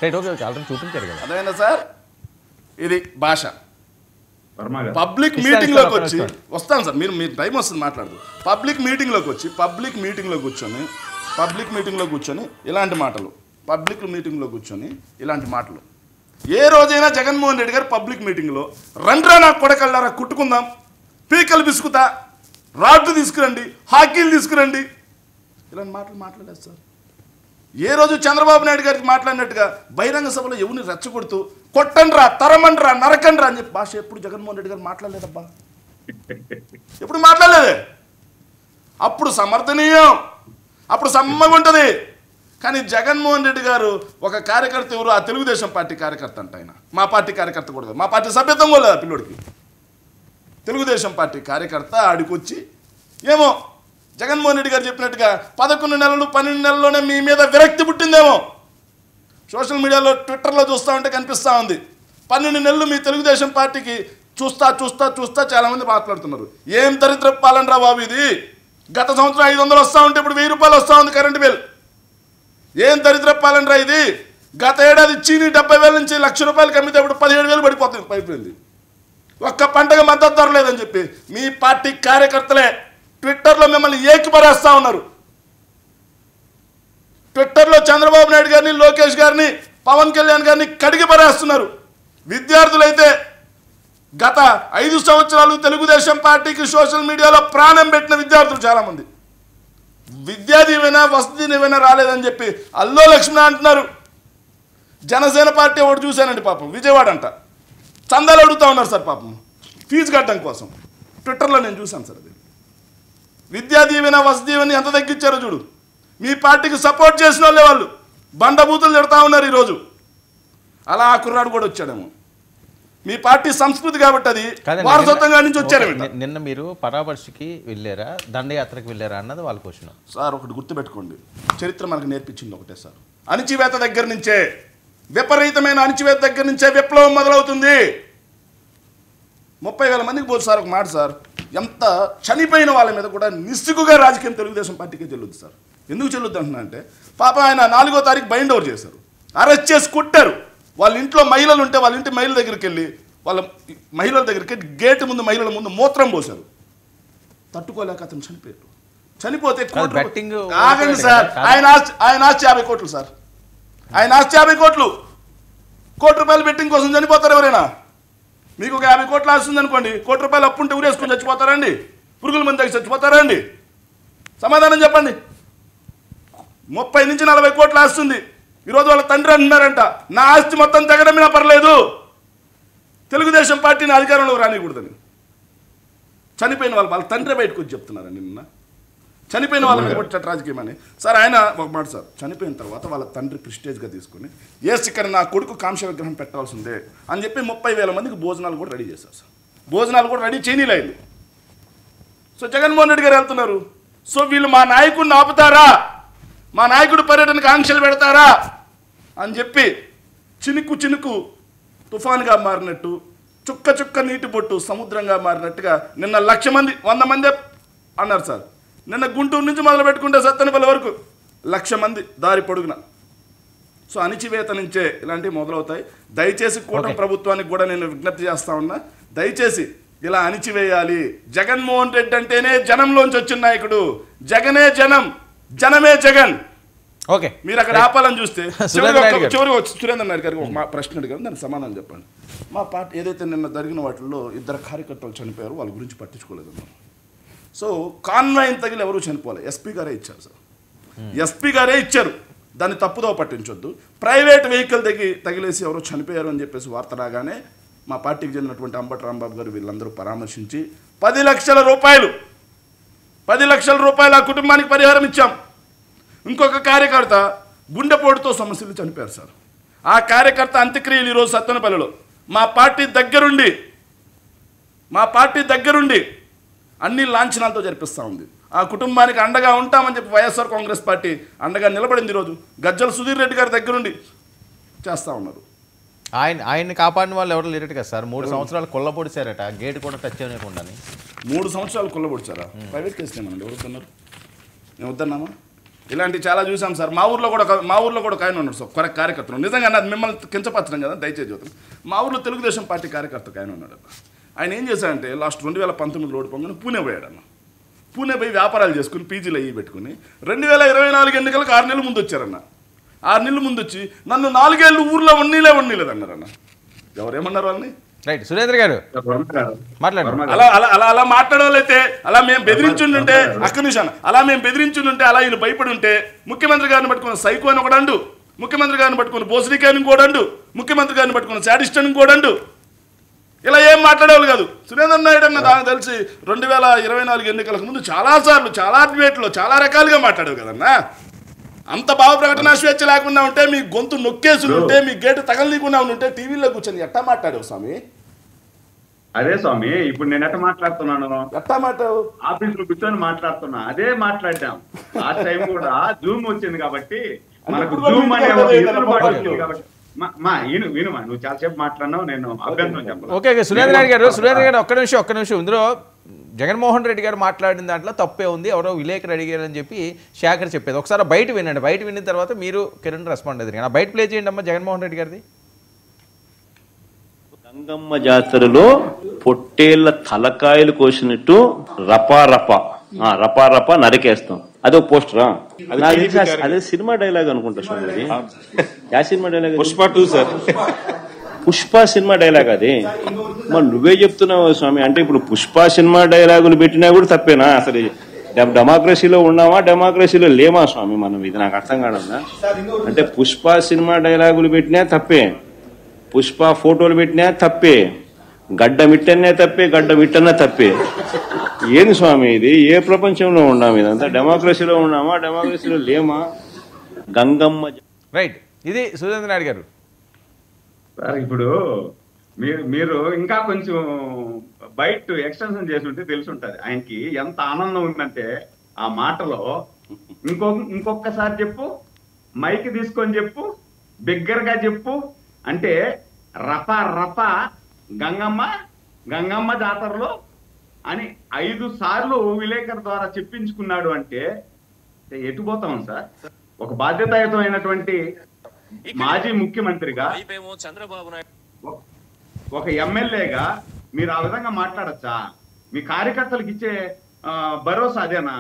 Speaker 1: రైట్, ఓకే, ఆల్రెడీ చూపించారు కదా.
Speaker 4: అదేనా సార్? ఇది భాష.
Speaker 2: వర్మ గారు.
Speaker 4: పబ్లిక్ మీటింగ్లోకి వచ్చి వస్తాను సార్, మీరు టైం వస్తుంది మాట్లాడదు. పబ్లిక్ మీటింగ్లోకి వచ్చి పబ్లిక్ మీటింగ్లో కూర్చొని ఇలాంటి మాటలు, ఏ రోజైనా జగన్మోహన్ రెడ్డి గారు పబ్లిక్ మీటింగ్లో రండ్రా నాకు కొడకల్లారా కుట్టుకుందాం, పీకలు బిసుకుతా, రాడ్లు తీసుకురండి, హాకీలు తీసుకురండి, ఇలాంటి మాటలు మాట్లాడారు సార్. ఏ రోజు చంద్రబాబు నాయుడు గారికి మాట్లాడినట్టుగా బహిరంగ సభలో ఎవరిని రెచ్చగొడుతూ కొట్టండ్రా, తరమండ్రా, నరకండ్రా అని చెప్పి భాష ఎప్పుడు జగన్మోహన్ రెడ్డి గారు మాట్లాడలేదబ్బా, ఎప్పుడు మాట్లాడలేదే. అప్పుడు సమర్థనీయం, అప్పుడు సమ్మగా ఉంటుంది. కానీ జగన్మోహన్ రెడ్డి గారు ఒక కార్యకర్త ఎవరు, ఆ తెలుగుదేశం పార్టీ కార్యకర్త అంట ఆయన, మా పార్టీ కార్యకర్త కూడా, మా పార్టీ సభ్యత్వం కూడా లేదు పిల్లోడికి. తెలుగుదేశం పార్టీ కార్యకర్త ఆడికొచ్చి ఏమో జగన్మోహన్ రెడ్డి గారు చెప్పినట్టుగా 11 నెలలు 12 నెలల్లోనే మీ మీద విరక్తి పుట్టిందేమో. సోషల్ మీడియాలో ట్విట్టర్లో చూస్తూ ఉంటే కనిపిస్తూ ఉంది. 12 నెలలు మీ తెలుగుదేశం పార్టీకి చూస్తా చాలామంది మాట్లాడుతున్నారు. ఏం దరిద్ర పాలన రా బాబు ఇది, గత సంవత్సరం 500 వస్తూ ఉంటే ఇప్పుడు 1000 రూపాయలు వస్తూ ఉంది కరెంటు బిల్. ఏం దరిద్ర పాలన రా ఇది, గత ఏడాది చీని 70,000 నుంచి 1,00,000 రూపాయలకి అమ్మితే ఇప్పుడు 17,000 పడిపోయింది. ఒక్క పంటగ మద్దతు ధర లేదని చెప్పి మీ పార్టీ కార్యకర్తలే ట్విట్టర్లో మిమ్మల్ని ఏకిపరేస్తూ ఉన్నారు. ట్విట్టర్లో చంద్రబాబు నాయుడు గారిని, లోకేష్ గారిని, పవన్ కళ్యాణ్ గారిని కడిగి పరేస్తున్నారు. విద్యార్థులైతే గత 5 సంవత్సరాలు తెలుగుదేశం పార్టీకి సోషల్ మీడియాలో ప్రాణం పెట్టిన విద్యార్థులు చాలామంది విద్యా దీవెన, వసతి దీవెన రాలేదని చెప్పి అల్లో లక్ష్మణ అంటున్నారు. జనసేన పార్టీ ఒకటి చూశానండి పాపం, విజయవాడ అంట, చందాలు అడుగుతూ ఉన్నారు సార్ పాపం ఫీజు కట్టడం కోసం. ట్విట్టర్లో నేను చూశాను సార్. అది విద్యా దీవెన, వసతి దీవెన ఎంత తగ్గించారో చూడు. మీ పార్టీకి సపోర్ట్ చేసిన వాళ్ళే వాళ్ళు బండబూతులు తిడతా ఉన్నారు ఈరోజు. అలా ఆ కుర్రాడు కూడా వచ్చాడేమో. మీ పార్టీ సంస్కృతి కాబట్టి అది వారసత్వంగా నుంచి వచ్చారేమో.
Speaker 1: నిన్న మీరు పరామర్శకి వెళ్ళారా, దండయాత్రకు వెళ్ళారా అన్నది వాళ్ళ క్వశ్చన్.
Speaker 4: సార్ ఒకటి గుర్తుపెట్టుకోండి, చరిత్ర మనకు నేర్పించింది ఒకటే సార్, అణిచివేత దగ్గర నుంచే, విపరీతమైన అణిచివేత దగ్గర నుంచే విప్లవం మొదలవుతుంది. 30,000 మందికి పోదు సార్. ఒక మాట సార్, ఎంత చనిపోయిన వాళ్ళ మీద కూడా నిస్సిగ్గుగా రాజకీయం తెలుగుదేశం పార్టీకే చెల్లుద్ది సార్. ఎందుకు చెల్లుద్ది అంటున్నా అంటే, పాప ఆయన 4వ తారీఖు బైండ్ ఓవర్ చేశారు, అరెస్ట్ చేసి కొట్టారు. వాళ్ళ ఇంట్లో మహిళలు ఉంటే వాళ్ళ ఇంటి మహిళల దగ్గరికి వెళ్ళి, వాళ్ళ మహిళల దగ్గరికి గేటు ముందు మహిళల ముందు మూత్రం పోశారు. తట్టుకోలేక అతను చనిపోయారు. చనిపోతే ఆగండి సార్, ఆయన ఆస్తి 50 కోట్లు సార్, ఆయన ఆస్తి 50 కోట్లు. ₹1,00,00,000 బెట్టింగ్ కోసం చనిపోతారు ఎవరైనా? మీకు ఒక 50 కోట్లు ఆస్తుంది అనుకోండి, ₹1,00,00,000 అప్పు ఉంటే ఊరేసుకుని చచ్చిపోతారండి? పురుగుల మంది దగ్గర చచ్చిపోతారండి? సమాధానం చెప్పండి. 30 నుంచి 40 కోట్లు ఆస్తుంది. ఈరోజు వాళ్ళ తండ్రి అంటున్నారంట, నా ఆస్తి మొత్తం తగ్గడమైనా పర్లేదు, తెలుగుదేశం పార్టీని అధికారంలోకి రానికూడదని. చనిపోయిన వాళ్ళ తండ్రి బయటకు వచ్చి చెప్తున్నారండి నిన్న, చనిపోయిన వాళ్ళ మీద కొట్ట రాజకీయం అని. సార్ ఆయన ఒక మాట సార్, చనిపోయిన తర్వాత వాళ్ళ తండ్రి ప్రిస్టేజ్గా తీసుకుని ఇక్కడ నా కొడుకు కాంస్య విగ్రహం పెట్టాల్సిందే అని చెప్పి 30,000 మందికి భోజనాలు కూడా రెడీ చేశారు సార్. భోజనాలు కూడా రెడీ చేయనీలేదు. సో జగన్మోహన్ రెడ్డి గారు వెళ్తున్నారు. సో వీళ్ళు మా నాయకుడిని ఆపుతారా, మా నాయకుడు పర్యటనకు ఆంక్షలు పెడతారా అని చెప్పి చినుకు చినుకు తుఫాన్గా మారినట్టు, చుక్క చుక్క నీటి బొట్టు సముద్రంగా మారినట్టుగా నిన్న 1,00,000 మంది 100 మందే అన్నారు సార్. నిన్న గుంటూరు నుంచి మొదలు పెట్టుకుంటే సత్తెనపల్లి వరకు 1,00,000 మంది దారి పొడుగున. సో అణిచివేత నుంచే ఇలాంటివి మొదలవుతాయి. దయచేసి కూటమి ప్రభుత్వానికి కూడా నేను విజ్ఞప్తి చేస్తా ఉన్నా, దయచేసి ఇలా అణిచివేయాలి. జగన్మోహన్ రెడ్డి అంటేనే జనంలోంచి వచ్చిన నాయకుడు, జగనే జనం, జనమే జగన్.
Speaker 1: ఓకే,
Speaker 4: మీరు అక్కడ ఆపాలని చూస్తే చివరికి సురేంద్ర నాయుడు గారికి ఒక ప్రశ్న అడిగారు, దానికి సమాధానం చెప్పండి. మా పార్టీ ఏదైతే నిన్న జరిగిన వాటిల్లో 2 కార్యకర్తలు చనిపోయారు, వాళ్ళ గురించి పట్టించుకోలేదన్నారు. సో కాన్వాయిన్ తగిలి ఎవరు చనిపోవాలి, ఎస్పీ గారే ఇచ్చారు సార్, ఎస్పీ గారే ఇచ్చారు. దాన్ని తప్పుదో పట్టించొద్దు. ప్రైవేట్ వెహికల్ తగిలేసి ఎవరో చనిపోయారు అని చెప్పేసి వార్త రాగానే మా పార్టీకి చెందినటువంటి అంబటి రాంబాబు గారు వీళ్ళందరూ పరామర్శించి 10 లక్షల రూపాయలు ఆ కుటుంబానికి పరిహారం ఇచ్చాం. ఇంకొక కార్యకర్త గుండెపోటుతో సమస్యలు చనిపోయారు సార్. ఆ కార్యకర్త అంత్యక్రియలు ఈరోజు సత్తెనపల్లిలో మా పార్టీ దగ్గరుండి అన్ని లాంఛనాలతో జరిపిస్తూ ఉంది. ఆ కుటుంబానికి అండగా ఉంటామని చెప్పి వైఎస్ఆర్ కాంగ్రెస్ పార్టీ అండగా నిలబడింది. ఈరోజు గజ్జల సుధీర్ రెడ్డి గారి దగ్గరుండి చేస్తూ ఉన్నారు.
Speaker 1: ఆయన్ని కాపాడిన వాళ్ళు ఎవరు లేరట కదా సార్. 3 సంవత్సరాలు కొల్లబొడిచారట, గేట్ కూడా టచ్ చేయకుండా.
Speaker 4: 3 సంవత్సరాలు కొల్లబొడిచారా? ప్రైవేట్ కేసులు ఏమన్నా ఎవరు వద్దన్నారు? మేము వద్దన్నామా? ఇలాంటివి చాలా చూసాం సార్. మా ఊర్లో కూడా ఒక ఆయన ఉన్నాడు సార్, కార్యకర్తలు. నిజంగా అది మిమ్మల్ని కించపరచడం కదా, దయచేసి చూద్దాం. మా ఊర్లో తెలుగుదేశం పార్టీ కార్యకర్త ఆయన ఉన్నాడు. ఆయన ఏం చేశాడంటే లాస్ట్ 2019 ఓడిపోగానే పూణే పోయాడు అన్న. పూణే పోయి వ్యాపారాలు చేసుకుని పీజీలు అయ్యి పెట్టుకుని 2024 ఎన్నికలకు 6 నెలల ముందు వచ్చారన్న. 6 నెలల ముందు వచ్చి నన్ను 4 ఏళ్ళు ఊర్లో ఉండలేదన్నారన్న. ఎవరేమన్నారు వాళ్ళని?
Speaker 1: రైట్, సురేంద్ర గారు మాట్లాడండి.
Speaker 4: అలా అలా అలా అలా మాట్లాడవాళ్ళైతే అలా మేము బెదిరించుంటే అక్క నిమిషాన్ని అలా మేము బెదిరించుంటే అలా ఈయన భయపడి ఉంటే ముఖ్యమంత్రి గారిని పట్టుకున్న సైకో అని ఒకడండు, ముఖ్యమంత్రి గారిని పట్టుకున్న బోసరికాయని ఇంకోడండు, ముఖ్యమంత్రి గారిని పట్టుకున్న శాడిస్ట్ అని ఇంకోడండు. ఇలా ఏం మాట్లాడేవాళ్ళు కాదు. సురేంద్ర నాయుడు అన్న నాకు తెలిసి 2024 ఎన్నికలకు ముందు చాలాసార్లు చాలా డిబేట్లో చాలా రకాలుగా మాట్లాడేవి కదన్నా. అంత భావ ప్రకటన స్వేచ్ఛ లేకుండా ఉంటే, మీ గొంతు నొక్కేసి ఉంటే, మీ గేటు తగలనీయకుండా ఉంటే టీవీలో కూర్చొని ఎట్టా మాట్లాడావు స్వామి?
Speaker 2: అదే స్వామి, ఇప్పుడు నేను ఎట్లా మాట్లాడుతున్నాను?
Speaker 4: ఎట్టా మాట్లాడు?
Speaker 2: ఆఫీసులో కూర్చొని మాట్లాడుతున్నా, అదే మాట్లాడాం. ఆ టైం కూడా జూమ్ వచ్చింది కాబట్టి మనకు జూమ్ అనే ఒక ఎదురుబాటు వచ్చింది కాబట్టి విను నువ్వు చాలాసేపు మాట్లాడినావు, నేను అభ్యంతరం చెప్పాను.
Speaker 1: ఓకే, సురేంద్ర గారు ఒక్క నిమిషం. ఇందులో జగన్మోహన్ రెడ్డి గారు మాట్లాడిన దాంట్లో తప్పే ఉంది, ఎవరో విలేకరు అడిగారని చెప్పి శేఖర్ చెప్పేది. ఒకసారి బయట వినండి, బయట విన్న తర్వాత మీరు కిరణ్ రెస్పాండ్ అయ్యారు. బయట ప్లే చేయండి అమ్మా జగన్మోహన్ రెడ్డి గారిది.
Speaker 6: గంగమ్మ జాతరలో పొట్టేళ్ల తలకాయలు కోసినట్టు రపా నరికేస్తాం. అదో పోస్టరా? అదే సినిమా డైలాగ్ అనుకుంటా స్వామి. యా cinema dialogue? Pushpa 2 sir. Pushpa cinema dialogue అది. మరి నువ్వే చెప్తున్నావు స్వామి. అంటే ఇప్పుడు పుష్ప సినిమా డైలాగులు పెట్టినా కూడా తప్పేనా? అసలు డెమోక్రసీలో ఉన్నామా, డెమోక్రసీలో లేమా స్వామి మనం? ఇది నాకు అర్థం కాదన్నా. అంటే పుష్ప సినిమా డైలాగులు పెట్టినా తప్పే, పుష్ప ఫోటోలు పెట్టినా తప్పే, గడ్డ మిట్టనే తప్పే, గడ్డ మిట్టనే తప్పే. ఏంది స్వామి ఇది? ఏ ప్రపంచంలో ఉన్నాము? ఇదంతా డెమోక్రసీలో ఉన్నామా, డెమోక్రసీలో లేమా? గంగమ్మ.
Speaker 1: రైట్, ఇది సురేంద్ర నాయుడు గారు.
Speaker 2: సార్ ఇప్పుడు మీరు ఇంకా కొంచెం బయట ఎక్స్టెన్షన్ చేసి ఉంటే తెలుసుంటది ఆయనకి ఎంత ఆనందం ఉందంటే ఆ మాటలో. ఇంకొకసారి చెప్పు, మైక్ తీసుకొని చెప్పు, బిగ్గరగా చెప్పు. అంటే రప గంగమ్మ జాతరలో అని 5 సార్లు విలేకరు ద్వారా చెప్పించుకున్నాడు అంటే ఎటుపోతాం సార్? ఒక బాధ్యతాయుతమైనటువంటి మాజీ ముఖ్యమంత్రిగా, ఒక ఎమ్మెల్యేగా మీరు ఆ విధంగా మాట్లాడచ్చా? మీ కార్యకర్తలకు ఇచ్చే భరోసా అదేనా?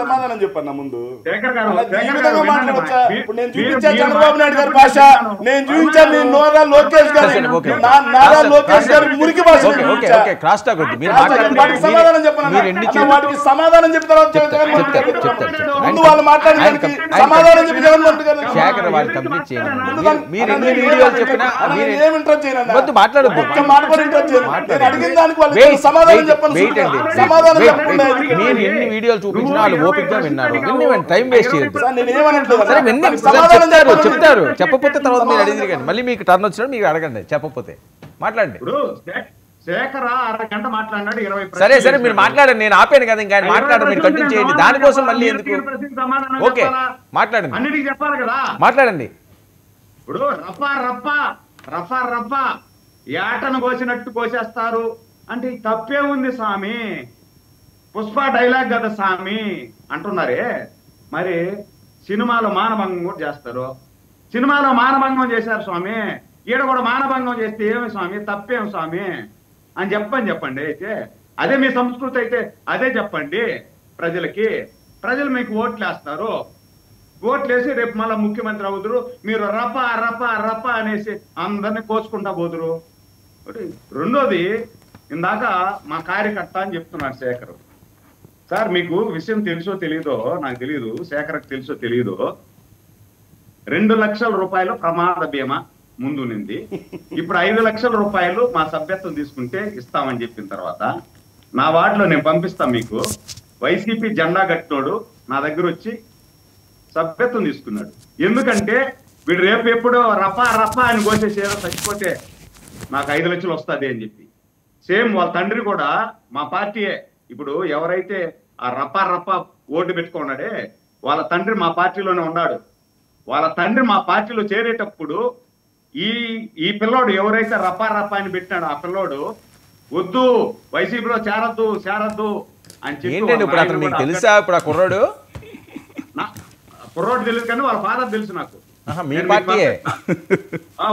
Speaker 4: సమాధానం చెప్పన్నా ముందు.
Speaker 2: చంద్రబాబు
Speaker 4: నాయుడు గారి భాష నేను చూపించాను, నేను నోరా లోకేష్ గారి నారా లోకేష్ గారి మురికి భాష సమాధానం చెప్పను. వాటికి సమాధానం చెప్పిన తర్వాత ముందు వాళ్ళు మాట్లాడడానికి సమాధానం చెప్పి జగన్మోహన్ రెడ్డి అడిగిన దానికి వాళ్ళు సమాధానం చెప్పండి. సమాధానం చెప్పకుండా
Speaker 1: మీరు ఎన్ని వీడియోలు చూపించినా వాళ్ళు ఓపికగా విన్నారు. టైం వేస్ట్ చేయొద్దు. చెప్తారు, చెప్పకపోతే తర్వాత మీరు అడిగింది కానీ మళ్ళీ మీకు టర్న్ వచ్చినప్పుడు మీరు అడగండి. చెప్పకపోతే మాట్లాడండి. సరే మీరు మాట్లాడండి, నేను ఆపాను కదా. ఇంకా మాట్లాడండి, మీరు కంటిన్యూ చేయండి. దానికోసం మళ్ళీ ఎందుకు? ఓకే మాట్లాడండి,
Speaker 2: అన్నిటికీ చెప్పాలి కదా.
Speaker 1: మాట్లాడండి.
Speaker 2: ఇప్పుడు రఫా ఏటను కోసినట్టు కోసేస్తారు అంటే తప్పే ఉంది స్వామి. పుష్ప డైలాగ్ కదా స్వామి అంటున్నారే. మరి సినిమాలో మానభంగం కూడా చేస్తారు. సినిమాలో మానభంగం చేశారు స్వామి, ఈడ కూడా మానభంగం చేస్తే ఏమి స్వామి, తప్పేమి స్వామి అని చెప్పండి. అయితే అదే మీ సంస్కృతి అయితే అదే చెప్పండి ప్రజలకి. ప్రజలు మీకు ఓట్లు వేస్తారు, ఓట్లు వేసి రేపు మళ్ళీ ముఖ్యమంత్రి అవుతురు. మీరు రప అనేసి అందరినీ కోసుకుంటా పోదురు. రెండోది, ఇందాక మా కార్యకర్త అని చెప్తున్నాడు శేఖర్ సార్. మీకు విషయం తెలుసో తెలియదో నాకు తెలియదు, శేఖర్కి తెలుసో తెలియదో, 2 లక్షల రూపాయలు ప్రమాద బీమా ముందు నింది. ఇప్పుడు 5 లక్షల రూపాయలు మా సభ్యత్వం తీసుకుంటే ఇస్తామని చెప్పిన తర్వాత నా వార్డులో నేను పంపిస్తాను మీకు. వైసీపీ జెండా కట్టినోడు నా దగ్గర వచ్చి సభ్యత్వం తీసుకున్నాడు. ఎందుకంటే వీడు రేపు ఎప్పుడో రపా అని కోసేసి ఏదో చచ్చిపోతే నాకు 5 లక్షలు వస్తుంది అని చెప్పి. సేమ్ వాళ్ళ తండ్రి కూడా మా పార్టీయే. ఇప్పుడు ఎవరైతే ఆ రపా ఓటు పెట్టుకున్నాడే వాళ్ళ తండ్రి మా పార్టీలోనే ఉన్నాడు. వాళ్ళ తండ్రి మా పార్టీలో చేరేటప్పుడు ఈ పిల్లోడు ఎవరైతే రపా అని పెట్టినాడు ఆ పిల్లోడు వద్దు వైసీపీలో చేరద్దు అని చెప్పి.
Speaker 1: తెలుసా ఇప్పుడు ఆ కుర్రాడు?
Speaker 2: కుర్రోడు తెలియదు కానీ వాళ్ళ ఫాదర్ తెలుసు నాకు.
Speaker 1: మీ పార్టీయే?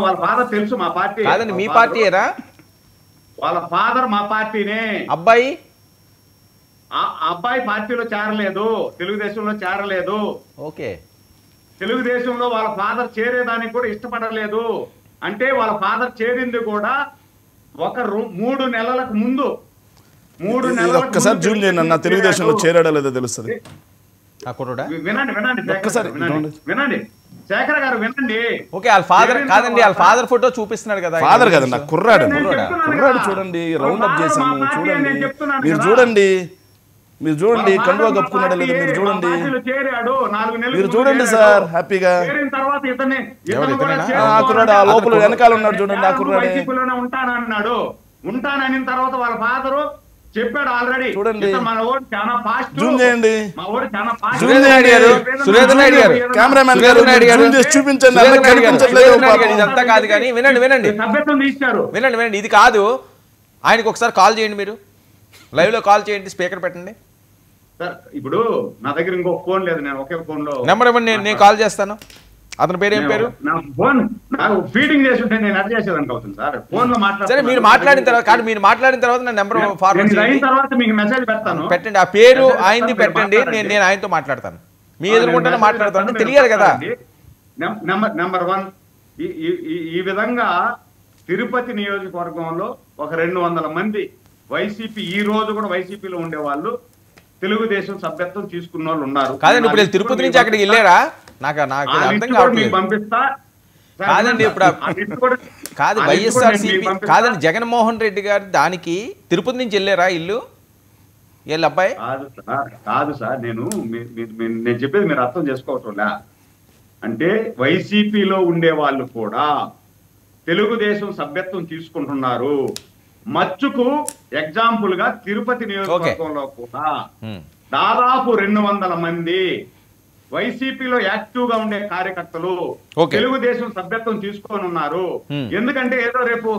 Speaker 2: వాళ్ళ ఫాదర్ తెలుసు, మా పార్టీ.
Speaker 1: కాదండి, మీ పార్టీయేరా?
Speaker 2: వాళ్ళ ఫాదర్ మా పార్టీనే.
Speaker 1: అబ్బాయి
Speaker 2: ఆ అబ్బాయి పార్టీలో చేరలేదు, తెలుగుదేశంలో చేరలేదు.
Speaker 1: ఓకే.
Speaker 2: తెలుగుదేశంలో వాళ్ళ ఫాదర్ చేరేదానికి కూడా ఇష్టపడలేదు. అంటే వాళ్ళ ఫాదర్ చేరింది కూడా ఒక 3 నెలలకు ముందు. 3 నెలలకు
Speaker 4: ఒక్కసారి జూమ్ చేయండి అన్న, తెలుగుదేశంలో చేరాడో లేదో తెలుస్తుంది.
Speaker 2: వినండి
Speaker 4: ఒక్కసారి
Speaker 2: వినండి శేఖర్ గారు వినండి.
Speaker 1: ఓకే, వాళ్ళ ఫాదర్ కాదండి, వాళ్ళ ఫాదర్ ఫోటో చూపిస్తున్నాడు కదా.
Speaker 4: ఫాదర్ కదన్న, కుర్రాడు చూడండి, రౌండ్ అప్ చేసాము చూడండి, మీరు చూడండి కండువా కప్పుకున్నాడు లేదు మీరు చూడండి, మీరు చూడండి సార్ హ్యాపీగా. ఆ కుర్రాడు ఆ లోపల వెనకాల ఉన్నాడు చూడండి, ఆ కుర్రాడే
Speaker 2: ఉంటానని తర్వాత వాళ్ళ ఫాదరు చెప్పాడు ఆల్రెడీ.
Speaker 4: చూడండి,
Speaker 2: మన ఓడు చాలా ఫాస్ట్.
Speaker 4: జూమ్ చేయండి,
Speaker 2: మా ఓడు చాలా ఫాస్ట్.
Speaker 1: సురేంద్ర నాయుడు గారు, సురేంద్ర నాయుడు గారు,
Speaker 4: కెమెరామెన్ గారు జూమ్ చేసి చూపించండి.
Speaker 1: ఇదంతా కాదు కానీ వినండి వినండి
Speaker 2: సభ్యత్వం తీశారు.
Speaker 1: వినండి వినండి, ఇది కాదు. ఆయనకు ఒకసారి కాల్ చేయండి, మీరు లైవ్ లో కాల్ చేయండి, స్పీకర్ పెట్టండి.
Speaker 2: సార్ ఇప్పుడు నా దగ్గర ఇంకో ఫోన్ లేదు, నేను ఒకే ఫోన్ లో
Speaker 1: నెంబర్ ఇవ్వండి, నేను కాల్ చేస్తాను. అతని పేరు ఏం పేరు?
Speaker 2: నా ఫోన్ నాకు ఫీడింగ్ చేసి ఉంటే నేను అర్థం చేసేదానికి అవుతుంది సార్. ఫోన్ లో
Speaker 1: సరే, మీరు మాట్లాడిన తర్వాత కాదు, మీరు మాట్లాడిన తర్వాత నా నెంబర్ ఫార్వర్డ్
Speaker 2: అయిన తర్వాత మీకు మెసేజ్ పెడతాను,
Speaker 1: పెట్టండి. ఆ పేరు ఆయనది పెట్టండి, నేను ఆయనతో మాట్లాడతాను. మీ ఎదురుకుంటేనే మాట్లాడతాను, తెలియాలి కదా.
Speaker 2: నెంబర్ 1, ఈ విధంగా తిరుపతి నియోజకవర్గంలో ఒక 200 మంది వైసీపీ, ఈ రోజు కూడా వైసీపీలో ఉండే వాళ్ళు తెలుగుదేశం సభ్యత్వం తీసుకున్న వాళ్ళు ఉన్నారు.
Speaker 1: కాదండి, ఇప్పుడు తిరుపతి నుంచి అక్కడికి వెళ్ళారా? నాకు అర్థం కావట్లేదు.
Speaker 2: పంపిస్తా
Speaker 1: కాదండి, ఇప్పుడు కాదు వైఎస్ఆర్సీపీ కాదండి, జగన్మోహన్ రెడ్డి గారు దానికి తిరుపతి నుంచి వెళ్ళారా ఇల్లు వీళ్ళ అబ్బాయి?
Speaker 2: కాదు సార్, నేను చెప్పేది మీరు అర్థం చేసుకోవట్లే. అంటే వైసీపీలో ఉండే వాళ్ళు కూడా తెలుగుదేశం సభ్యత్వం తీసుకుంటున్నారు. మచ్చుకు ఎగ్జాంపుల్ గా తిరుపతి నియోజకవర్గంలో కూడా దాదాపు 200 మంది వైసీపీలో యాక్టివ్ గా ఉండే కార్యకర్తలు తెలుగుదేశం సభ్యత్వం తీసుకొని ఉన్నారు. ఎందుకంటే ఏదో రేపు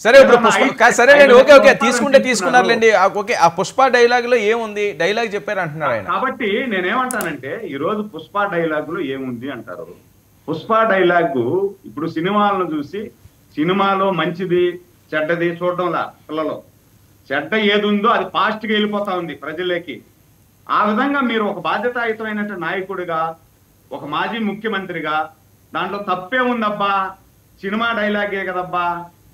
Speaker 1: సరే సరే ఓకే ఓకే తీసుకున్నారులేండి. ఓకే, ఆ పుష్ప డైలాగ్ లో ఏముంది? డైలాగ్ చెప్పారు అంటున్నారు ఆయన.
Speaker 2: కాబట్టి నేనేమంటానంటే ఈ రోజు పుష్ప డైలాగ్ లో ఏముంది అంటారు. పుష్ప డైలాగ్ ఇప్పుడు సినిమాలను చూసి సినిమాలో మంచిది చెడ్డది చూడడంలా పిల్లలు, చెడ్డ ఏది ఉందో అది ఫాస్ట్ గా వెళ్ళిపోతా ఉంది ప్రజలకి. ఆ విధంగా మీరు ఒక బాధ్యతాయుతమైన నాయకుడిగా, ఒక మాజీ ముఖ్యమంత్రిగా దాంట్లో తప్పే ఉందబ్బా, సినిమా డైలాగే కదబ్బా,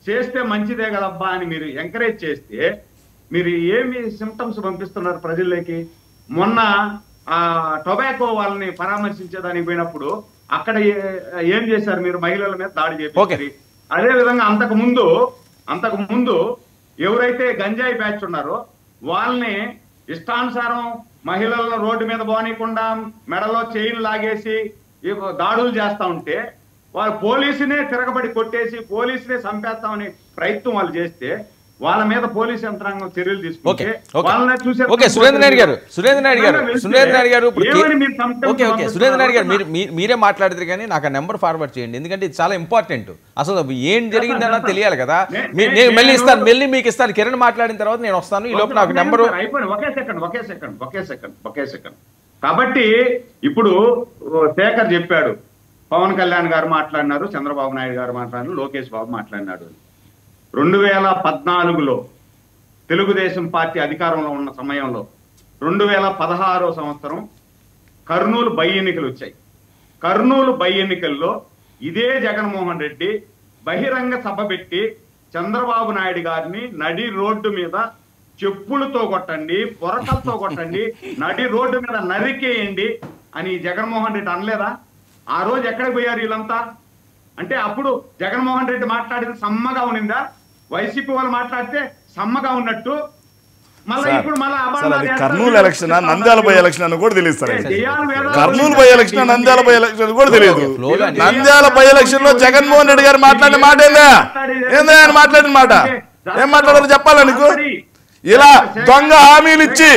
Speaker 2: చేస్తే మంచిదే కదబ్బా అని మీరు ఎంకరేజ్ చేస్తే మీరు ఏమి సిమ్టమ్స్ పంపిస్తున్నారు ప్రజల్లోకి? మొన్న ఆ టొబాకో వాళ్ళని పరామర్శించేదానికి పోయినప్పుడు అక్కడ ఏం చేశారు మీరు? మహిళల మీద దాడి చేసి. అదే విధంగా అంతకు ముందు ఎవరైతే గంజాయి బ్యాచ్ ఉన్నారో వాళ్ళని ఇష్టానుసారం మహిళలను రోడ్డు మీద పోనీయకుండా మెడలో చైన్ లాగేసి దాడులు చేస్తా ఉంటే వాళ్ళు పోలీసునే తిరగబడి కొట్టేసి పోలీసునే చంపేస్తామని ప్రయత్నం వాళ్ళు చేస్తే వాళ్ళ మీద పోలీసు యంత్రాంగం చర్యలు తీసుకుంటే వాళ్ళని చూసే
Speaker 1: సురేంద్ర నాయుడు గారు మీరే మాట్లాడితే కానీ నాకు ఆ నెంబర్ ఫార్వర్డ్ చేయండి, ఎందుకంటే ఇది చాలా ఇంపార్టెంట్. అసలు ఏం జరిగిందన్నా తెలియాలి కదా. నేను మళ్ళీ ఇస్తాను, మళ్ళీ మీకు ఇస్తాను. కిరణ్ మాట్లాడిన తర్వాత నేను వస్తాను. ఈ లోపు నాకు నెంబరు
Speaker 2: ఒకే సెకండ్. కాబట్టి ఇప్పుడు శేఖర్ చెప్పాడు, పవన్ కళ్యాణ్ గారు మాట్లాడినారు, చంద్రబాబు నాయుడు గారు మాట్లాడినారు, లోకేష్ బాబు మాట్లాడినాడు. 2014లో తెలుగుదేశం పార్టీ అధికారంలో ఉన్న సమయంలో 2016వ సంవత్సరం కర్నూలు బై ఎన్నికలు వచ్చాయి. కర్నూలు బై ఎన్నికల్లో ఇదే జగన్మోహన్ రెడ్డి బహిరంగ సభ పెట్టి చంద్రబాబు నాయుడు గారిని నడి రోడ్డు మీద చెప్పులతో కొట్టండి, పొరకలతో కొట్టండి, నడి రోడ్డు మీద నరికేయండి అని జగన్మోహన్ రెడ్డి అనలేదా? ఆ రోజు ఎక్కడికి పోయారు వీళ్ళంతా? అంటే అప్పుడు జగన్మోహన్ రెడ్డి మాట్లాడితే సమ్మగా ఉన్నిందా? వైసీపీ వాళ్ళు మాట్లాడితే సమ్మగా ఉన్నట్టు మళ్ళీ ఇప్పుడు
Speaker 4: Kurnool election Nandyal by election అని కూడా తెలియదు. Kurnool by election Nandyal by election కూడా తెలియదు. నంద్యాల బై ఎలక్షన్ లో జగన్మోహన్ రెడ్డి గారు మాట్లాడిన మాట ఏందా ఆయన మాట్లాడిన మాట ఏం మాట్లాడాలో చెప్పాలా నీకు? ఇలా దొంగ హామీలు ఇచ్చి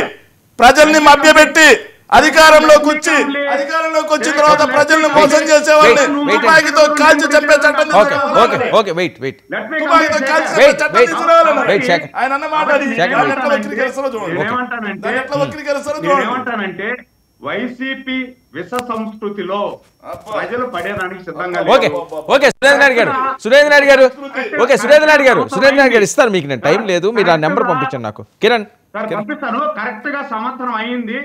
Speaker 4: ప్రజల్ని మభ్యపెట్టి అధికారంలోకి వచ్చిన తర్వాత ప్రజల్ని మోసం చేసేవాళ్ళని తుపాకీతో కాల్చి చంపే చట్టం
Speaker 2: ఏమంటానంటే వైసీపీ విష సంస్కృతిలో ప్రజలు పడేదానికి సిద్ధంగా
Speaker 1: ఓకే
Speaker 2: లేరు.
Speaker 1: ఓకే సురేంద్ర నాయుడు గారు ఓకే సురేంద్ర నాయుడు గారు ఇస్తాను మీకు, నేను టైం లేదు, మీరు ఆ నెంబర్ పంపించండి నాకు. కిరణ్
Speaker 2: సార్ పంపిస్తాను. కరెక్ట్ గా సంవత్సరం అయింది.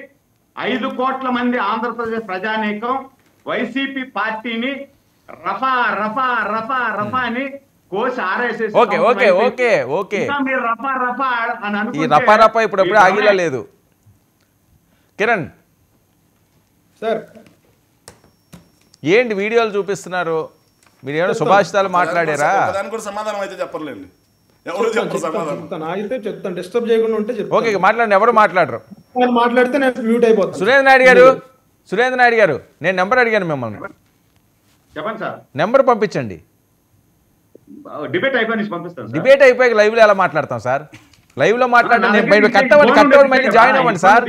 Speaker 2: 5 కోట్ల మంది ఆంధ్రప్రదేశ్ ప్రజానీకం వైసీపీ పార్టీని రఫా రఫా రఫా రఫా అని కోసి ఆరేసేసి
Speaker 1: ఓకే ఓకే ఓకే ఓకే
Speaker 2: ఇంకా మీరు రఫా రఫా అని
Speaker 1: ఈ
Speaker 2: అనుకుంటే
Speaker 1: రపా రపా ఇప్పుడు ఆగిలా లేదు. కిరణ్
Speaker 3: సార్
Speaker 1: ఏంటి వీడియోలు చూపిస్తున్నారు, మీరు ఏమైనా సుభాషితాలు మాట్లాడారా?
Speaker 4: దానికి కూడా సమాధానం అయితే చెప్పర్లేండి, ఎవరు చెప్పరు సమాధానం.
Speaker 3: చెప్తాను, ఆగితే చెప్తాను, డిస్టర్బ్ చేయకుండా ఉంటే చెప్తాను.
Speaker 1: ఓకే మాట్లాడండి, ఎవరు మాట్లాడరు.
Speaker 3: నేను మాట్లాడితే నేను మ్యూట్ అయిపోతాను.
Speaker 1: సురేంద్ర నాయుడు గారు నేను నెంబర్ అడిగాను మిమ్మల్ని,
Speaker 2: చెప్పండి సార్.
Speaker 1: నెంబర్ పంపించండి.
Speaker 2: డిబేట్ అయిపోయి పంపిస్తాను సార్.
Speaker 1: డిబేట్ అయిపోయాక లైవ్ లో ఎలా మాట్లాడతాం సార్? లైవ్ లో మాట్లాడండి, కట్ అవ్వండి మళ్ళీ జాయిన్ అవ్వండి సార్.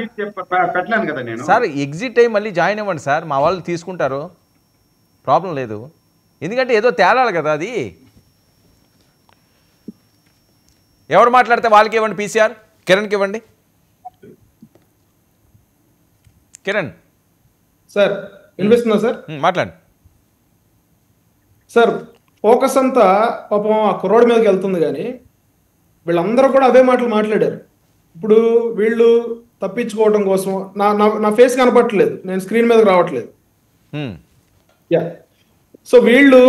Speaker 2: పెట్టలేను కదా నేను
Speaker 1: సార్ ఎగ్జిట్ అయ్యి మళ్ళీ జాయిన్ అవ్వండి సార్, మా వాళ్ళు తీసుకుంటారు, ప్రాబ్లం లేదు. ఎందుకంటే ఏదో తేలాలి కదా అది. ఎవరు మాట్లాడితే వాళ్ళకి ఇవ్వండి, పీసీఆర్ కిరణ్కి ఇవ్వండి. కిరణ్
Speaker 3: సార్ వినిపిస్తుందా సార్?
Speaker 1: మాట్లాడండి
Speaker 3: సార్. ఫోకస్ అంతా పాపం ఆ కుర్రోడి మీదకి వెళ్తుంది, కానీ వీళ్ళందరూ కూడా అవే మాటలు మాట్లాడారు. ఇప్పుడు వీళ్ళు తప్పించుకోవడం కోసం నా ఫేస్ కనపట్లేదు, నేను స్క్రీన్ మీదకి రావట్లేదు. యా, సో వీళ్ళు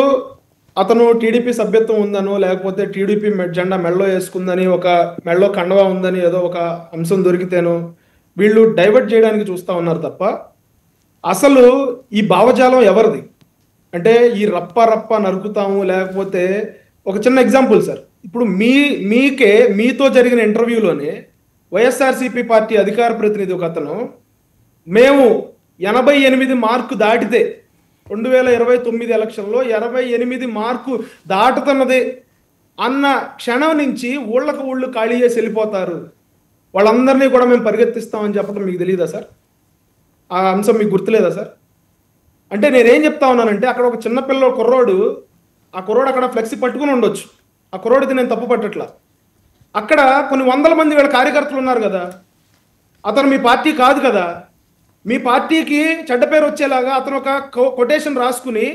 Speaker 3: అతను టీడీపీ సభ్యత్వం ఉందనో లేకపోతే టీడీపీ జెండా మెడలో వేసుకుందని, ఒక మెడలో కండవా ఉందని ఏదో ఒక అంశం దొరికితేనో వీళ్ళు డైవర్ట్ చేయడానికి చూస్తూ ఉన్నారు తప్ప అసలు ఈ భావజాలం ఎవరిది అంటే ఈ రప్ప రప్ప నరుకుతాము, లేకపోతే ఒక చిన్న ఎగ్జాంపుల్ సార్. ఇప్పుడు మీతో జరిగిన ఇంటర్వ్యూలోనే వైఎస్ఆర్సీపీ పార్టీ అధికార ప్రతినిధి ఒక అతను, మేము 88 మార్కు దాటితే 2029 ఎలక్షన్లో 88 మార్కు దాటుతున్నది అన్న క్షణం నుంచి ఊళ్ళకు ఖాళీ చేసి వెళ్ళిపోతారు, వాళ్ళందరినీ కూడా మేము పరిగెత్తిస్తామని చెప్పడం మీకు తెలియదా సార్? ఆ అంశం మీకు గుర్తులేదా సార్? అంటే నేనేం చెప్తా ఉన్నానంటే అక్కడ ఒక చిన్నపిల్ల కుర్రోడు, ఆ కుర్రోడు అక్కడ ఫ్లెక్సీ పట్టుకుని ఉండొచ్చు, ఆ కుర్రోడిది నేను తప్పు పట్టట్లా. అక్కడ కొన్ని వందల మంది వీళ్ళ కార్యకర్తలు ఉన్నారు కదా, అతను మీ పార్టీ కాదు కదా, మీ పార్టీకి చెడ్డ పేరు వచ్చేలాగా అతను ఒక కొటేషన్ రాసుకుని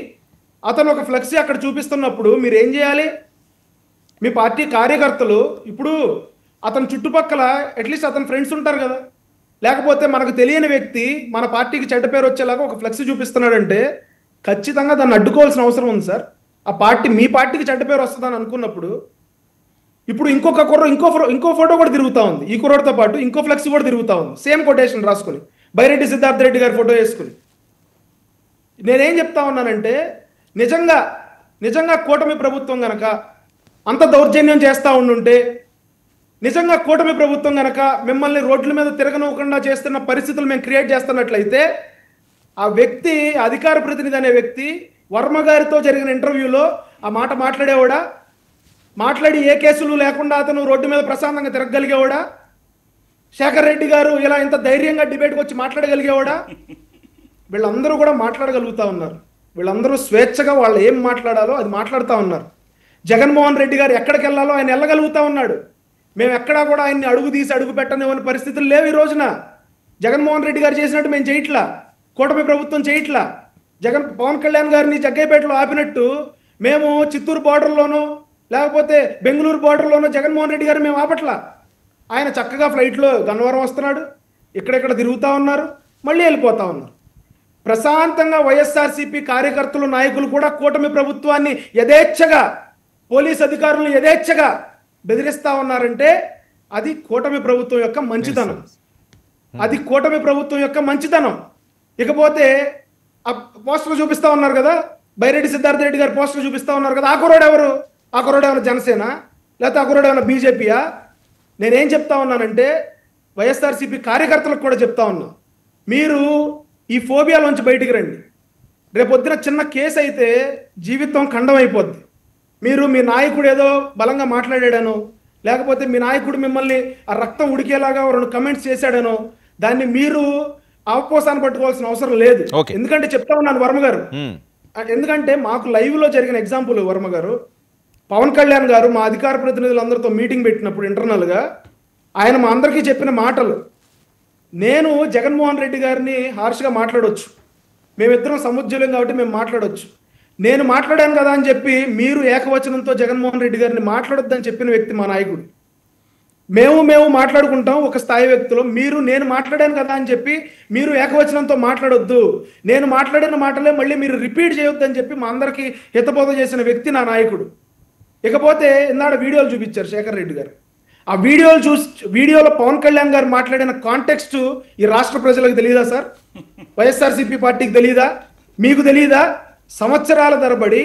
Speaker 3: అతను ఒక ఫ్లెక్సీ అక్కడ చూపిస్తున్నప్పుడు మీరు ఏం చేయాలి? మీ పార్టీ కార్యకర్తలు ఇప్పుడు అతని చుట్టుపక్కల అట్లీస్ట్ అతని ఫ్రెండ్స్ ఉంటారు కదా, లేకపోతే మనకు తెలియని వ్యక్తి మన పార్టీకి చెడ్డ పేరు వచ్చేలాగా ఒక ఫ్లెక్సీ చూపిస్తున్నాడంటే ఖచ్చితంగా దాన్ని అడ్డుకోవాల్సిన అవసరం ఉంది సార్. ఆ పార్టీ మీ పార్టీకి చెడ్డ పేరు వస్తుందని అనుకున్నప్పుడు ఇప్పుడు ఇంకో ఫోటో కూడా తిరుగుతూ ఉంది, ఈ కుర్రోడితో పాటు ఇంకో ఫ్లెక్సీ కూడా తిరుగుతూ ఉంది, సేమ్ కొటేషన్ రాసుకుని బైరెడ్డి సిద్ధార్థ రెడ్డి గారి ఫోటో వేసుకుని. నేనేం చెప్తా ఉన్నానంటే నిజంగా కూటమి ప్రభుత్వం గనక అంత దౌర్జన్యం చేస్తూ ఉండుంటే, నిజంగా కూటమి ప్రభుత్వం గనక మిమ్మల్ని రోడ్ల మీద తిరగనివ్వకుండా చేస్తున్న పరిస్థితులు మేము క్రియేట్ చేస్తున్నట్లయితే ఆ వ్యక్తి, అధికార ప్రతినిధి అనే వ్యక్తి వర్మ గారితో జరిగిన ఇంటర్వ్యూలో ఆ మాట మాట్లాడేవాడా? మాట్లాడి ఏ కేసులు లేకుండా అతను రోడ్డు మీద ప్రశాంతంగా తిరగగలిగేవాడా? శేఖర్ రెడ్డి గారు ఇలా ఇంత ధైర్యంగా డిబేట్కి వచ్చి మాట్లాడగలిగేవాడా? వీళ్ళందరూ కూడా మాట్లాడగలుగుతా ఉన్నారు, వీళ్ళందరూ స్వేచ్ఛగా వాళ్ళు ఏం మాట్లాడాలో అది మాట్లాడుతూ ఉన్నారు. జగన్మోహన్ రెడ్డి గారు ఎక్కడికి వెళ్ళాలో ఆయన వెళ్ళగలుగుతా ఉన్నాడు. మేము ఎక్కడా కూడా ఆయన్ని అడుగు తీసి అడుగు పెట్టనివ్వని పరిస్థితులు లేవు ఈ రోజున. జగన్మోహన్ రెడ్డి గారు చేసినట్టు మేము చేయట్లా, కూటమి ప్రభుత్వం చేయట్లా. పవన్ కళ్యాణ్ గారిని జగ్గైపేటలో ఆపినట్టు మేము చిత్తూరు బార్డర్లోనో లేకపోతే బెంగళూరు బార్డర్లోనో జగన్మోహన్ రెడ్డి గారు మేము ఆపట్లా. ఆయన చక్కగా ఫ్లైట్లో గన్నవరం వస్తున్నాడు, ఇక్కడెక్కడ తిరుగుతూ ఉన్నారు, మళ్ళీ వెళ్ళిపోతా ఉన్నారు. ప్రశాంతంగా వైఎస్ఆర్సీపీ కార్యకర్తలు, నాయకులు కూడా కూటమి ప్రభుత్వాన్ని యథేచ్ఛగా, పోలీస్ అధికారులను యథేచ్ఛగా బెదిరిస్తా ఉన్నారంటే అది కూటమి ప్రభుత్వం యొక్క మంచితనం, అది కూటమి ప్రభుత్వం యొక్క మంచితనం. ఇకపోతే ఆ పోస్టర్ చూపిస్తా ఉన్నారు కదా, బైరెడ్డి సిద్ధార్థ రెడ్డి గారి పోస్టర్ చూపిస్తా ఉన్నారు కదా, ఆ కుర్రోడు ఎవరు? ఆ కుర్రోడు ఏమైనా జనసేన లేకపోతే ఆ కుర్రోడు ఏమైనా బీజేపీయా? నేనేం చెప్తా ఉన్నానంటే వైఎస్ఆర్సీపీ కార్యకర్తలకు కూడా చెప్తా ఉన్నా, మీరు ఈ ఫోబియాలోంచి బయటికి రండి. రేపొద్దున చిన్న కేసు అయితే జీవితం ఖండం అయిపోద్ది. మీరు మీ నాయకుడు ఏదో బలంగా మాట్లాడాడనో లేకపోతే మీ నాయకుడు మిమ్మల్ని ఆ రక్తం ఉడికేలాగా 2 కమెంట్స్ చేశాడనో దాన్ని మీరు అవపోసాన్ని పట్టుకోవాల్సిన అవసరం లేదు. ఎందుకంటే చెప్తా ఉన్నాను వర్మ గారు, ఎందుకంటే మాకు లైవ్ లో జరిగిన ఎగ్జాంపుల్ వర్మ గారు, పవన్ కళ్యాణ్ గారు మా అధికార ప్రతినిధులందరితో మీటింగ్ పెట్టినప్పుడు ఇంటర్నల్ గా ఆయన మా అందరికీ చెప్పిన మాటలు, నేను జగన్మోహన్ రెడ్డి గారిని హార్ష్గా మాట్లాడవచ్చు, మేమిద్దరం సముజ్జలం కాబట్టి మేము మాట్లాడవచ్చు. నేను మాట్లాడాను కదా అని చెప్పి మీరు ఏకవచనంతో జగన్మోహన్ రెడ్డి గారిని మాట్లాడొద్దని చెప్పిన వ్యక్తి మా నాయకుడు. మేము మాట్లాడుకుంటాం ఒక స్థాయి వ్యక్తులు, నేను మాట్లాడాను కదా అని చెప్పి మీరు ఏకవచనంతో మాట్లాడొద్దు, నేను మాట్లాడిన మాటలే మళ్ళీ మీరు రిపీట్ చేయొద్దు అని చెప్పి మా అందరికీ హితబోధ చేసిన వ్యక్తి నా నాయకుడు. ఇకపోతే ఇందాక వీడియోలు చూపించారు శేఖర్ రెడ్డి గారు. ఆ వీడియోలో పవన్ కళ్యాణ్ గారు మాట్లాడిన కాంటెక్స్ట్ ఈ రాష్ట్ర ప్రజలకు తెలియదా సార్? వైఎస్ఆర్సీపీ పార్టీకి తెలియదా? మీకు తెలియదా? సంవత్సరాల తరబడి,